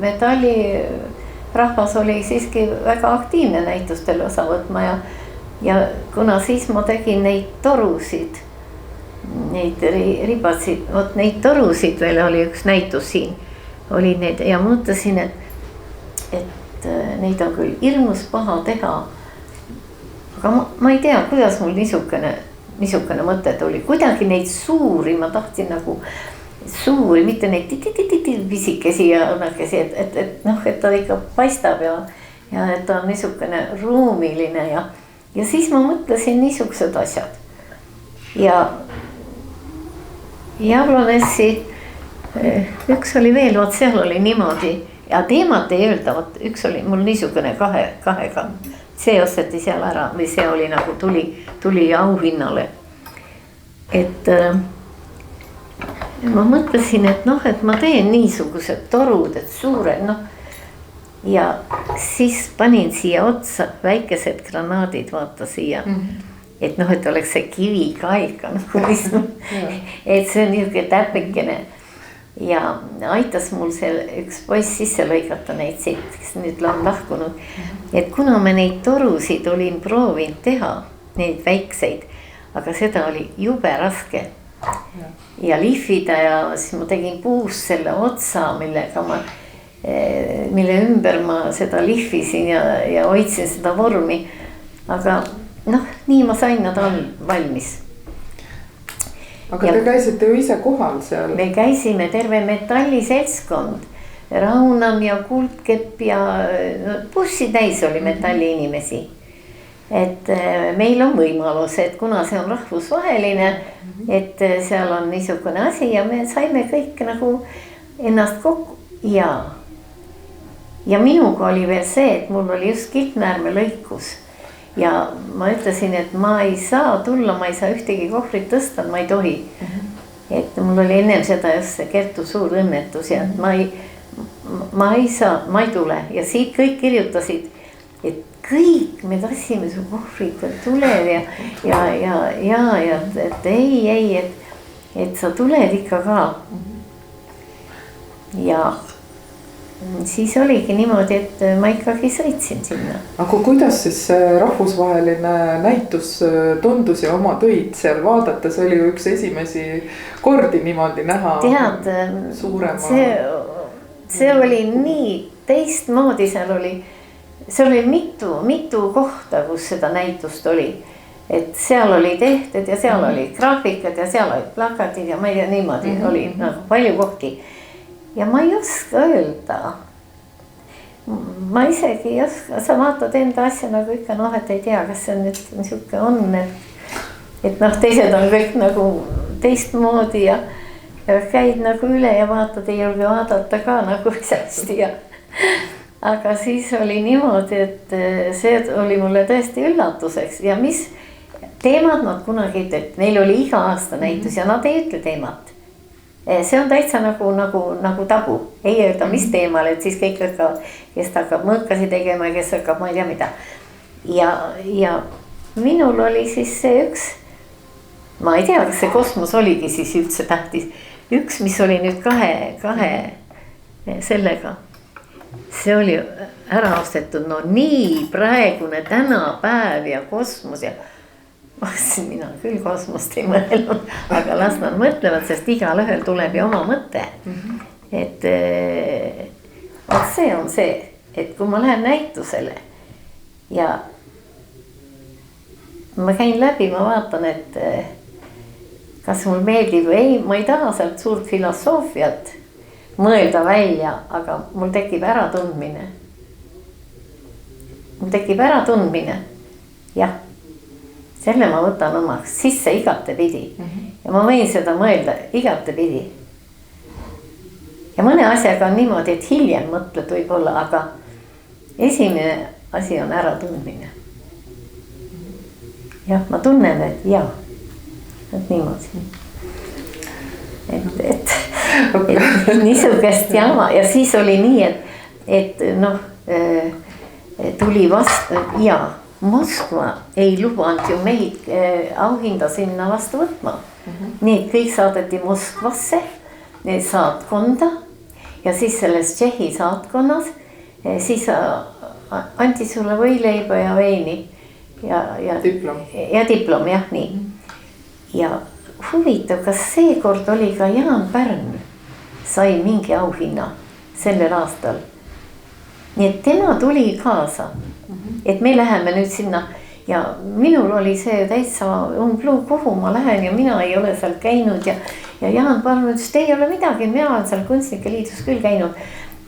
metallirahvas oli siiski väga aktiivne näitustel osa võtma ja kuna siis ma tegin neid torusid, neid ribasid, vot neid torusid veel oli üks näitus siin, oli need ja mõtlesin, et neid on küll hirmus paha teha. Aga ma ei tea, kuidas mul niisugune mõte tuli, kuidagi neid suuri, ma tahtsin nagu suuri, mitte neid pisikesi ja õnnakesi, et ta ikka paistab ja et ta on niisugune ruumiline ja siis ma mõtlesin niisugused asjad. Ja Jablonessi üks oli veel, vot seal oli niimoodi ja teemat ei öelda, vot üks oli mul niisugune kahega, see osteti seal ära või see oli nagu tuli auhinnale. Et ma mõtlesin, et noh, et ma teen niisugused torud, et suured, noh. Ja siis panin siia otsa väikesed granaadid, vaata siia. Et noh, et oleks see kivi ka ikka nagu mis, et see on niisugune täpikene. Ja aitas mul seal üks poiss sisse lõigata neid siit, kes nüüd on lahkunud. Et kuna ma neid torusid olin proovinud teha, neid väikseid, aga seda oli jube raske. Ja lihvida ja siis ma tegin puust selle otsa, mille ümber ma seda lihvisin ja hoidsin seda vormi. Aga noh, nii ma sain nad valmis.
Aga te käisite ju ise kohal seal?
Me käisime terve metalliseltskond, Raunam ja Kuldkepp ja bussi täis oli metalliinimesi. Et meil on võimalus, et kuna see on rahvusvaheline, et seal on niisugune asi ja me saime kõik nagu ennast kokku ja minuga oli veel see, et mul oli just kilpnäärme lõikus ja ma ütlesin, et ma ei saa tulla, ma ei saa ühtegi kohvrit tõsta, ma ei tohi. Et mul oli ennem seda just see Kertu suur õnnetus ja ma ei saa, ma ei tule ja siit kõik kirjutasid, et kõik me tassime su kohvrit, et tuled ja et ei, et sa tuled ikka ka. Ja siis oligi niimoodi, et ma ikkagi sõitsin sinna.
Aga kuidas siis rahvusvaheline näitus tundus ja oma töid seal vaadates oli ju üks esimesi kordi niimoodi näha?
Tead, see oli nii teistmoodi, seal oli mitu kohta, kus seda näitust oli. Et seal oli tehtud ja seal oli graafikad ja seal olid plakatid ja ma ei tea, niimoodi oli nagu palju kohti. Ja ma ei oska öelda. Ma isegi ei oska, sa vaatad enda asja nagu ikka, noh, et ei tea, kas see nüüd niisugune on, et noh, teised on kõik nagu teistmoodi ja käid nagu üle ja vaatad, ei julge vaadata ka nagu hästi ja aga siis oli niimoodi, et see oli mulle tõesti üllatuseks ja mis teemad nad kunagi ütlevad, neil oli iga aasta näitus ja nad ei ütle teemat. See on täitsa nagu tabu, ei öelda mis teemal, et siis kõik hakkavad, kes hakkab mõõkasi tegema ja kes hakkab, ma ei tea mida. Ja minul oli siis see üks, ma ei tea, kas see kosmos oligi siis üldse tähtis. Üks, mis oli nüüd kahe sellega. See oli ära ostetud, no nii praegune tänapäev ja kosmos ja vastasin, mina küll kosmost ei mõelnud, aga las nad mõtlevad, sest igal ühel tuleb ju oma mõte. Et see on see, et kui ma lähen näitusele ja ma käin läbi, ma vaatan, et kas mul meeldib või ei, ma ei taha sealt suurt filosoofiat mõelda välja, aga mul tekib äratundmine. Jah. Selle ma võtan omaks sisse igatepidi ja ma võin seda mõelda igatepidi. Ja mõne asjaga on niimoodi, et hiljem mõtled võib-olla, aga esimene asi on äratundmine. Jah, ma tunnen, et jah, et niimoodi. Et niisugust jama ja siis oli nii, et noh, tuli vastu ja Moskva ei lubanud ju meid auhinda sinna vastu võtma. Need kõik saadeti Moskvasse, saatkonda ja siis selles Tšehhi saatkonnas siis anti sulle võileiba ja veini ja diplom, jah, nii. Ja huvitav, kas seekord oli ka Jaan Pärn sai mingi auhinna sellel aastal. Nii et tema tuli kaasa. Et me läheme nüüd sinna ja minul oli see täitsa umbluu, kuhu ma lähen ja mina ei ole seal käinud ja Jaan Pärn ütles, et ei ole midagi, mina olen seal Kunstnike Liidus küll käinud,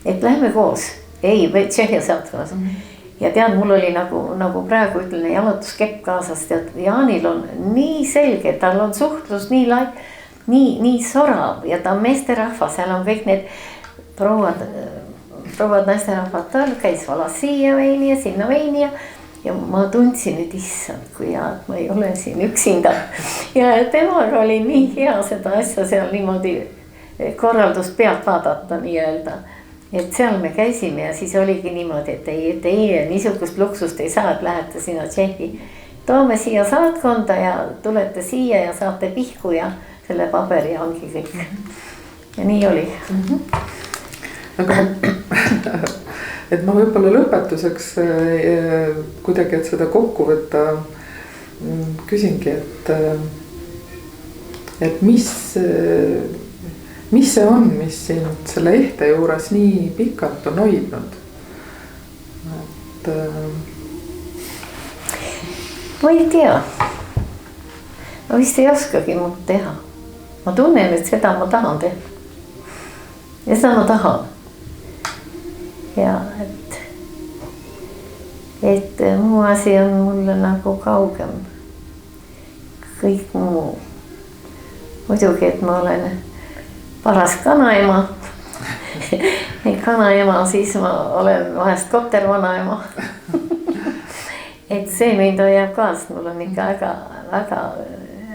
et lähme koos, ei, Tšehhi saatkonnas. Ja tead, mul oli nagu praegu ütlen jalutuskepp kaasas, tead, Jaanil on nii selge, tal on suhtlus nii nii sorav ja ta on meesterahvas, seal on kõik need prouad, naisterahvad, tal käis valas siia veini ja sinna veini ja ma tundsin, et issand, kui hea, et ma ei ole siin üksinda. Ja temaga oli nii hea seda asja seal niimoodi korraldust pealt vaadata nii-öelda. Et seal me käisime ja siis oligi niimoodi, et ei niisugust luksust ei saa, et lähete sinna Tšehhi. Toome siia saatkonda ja tulete siia ja saate pihku ja selle paberi ongi kõik. Ja nii oli.
Aga et ma võib-olla lõpetuseks kuidagi, et seda kokku võtta, küsingi, et mis see on, mis sind selle ehte juures nii pikalt on hoidnud?
Ma ei tea. Ma vist ei oskagi muud teha. Ma tunnen, et seda ma tahan teha. Ja seda ma tahan. Ja et muu asi on mulle nagu kaugem. Kõik muu. Muidugi, et ma olen paras kanaema. Kanaema, siis ma olen vahest koptervanaema. Et see mind hoiab ka, sest mul on ikka väga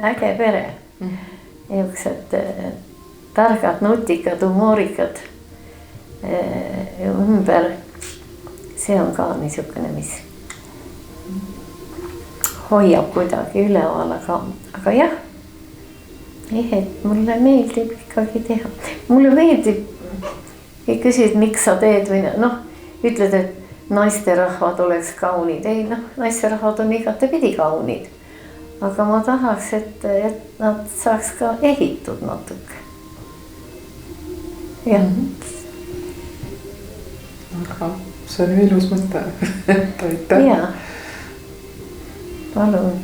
äge pere. Niisugused targad, nutikad, humoorikad ümber. See on ka niisugune, mis hoiab kuidagi üleval, aga jah, et mulle meeldib ikkagi teha. Mulle meeldib, ei küsid, miks sa teed või ütled, et naisterahvad oleks kaunid. Ei, naisterahvad on igatepidi kaunid. Aga ma tahaks, et nad saaks ka ehitud natuke. Jah.
Aga see on ilus mõte. Aitäh.
Jaa. Palun.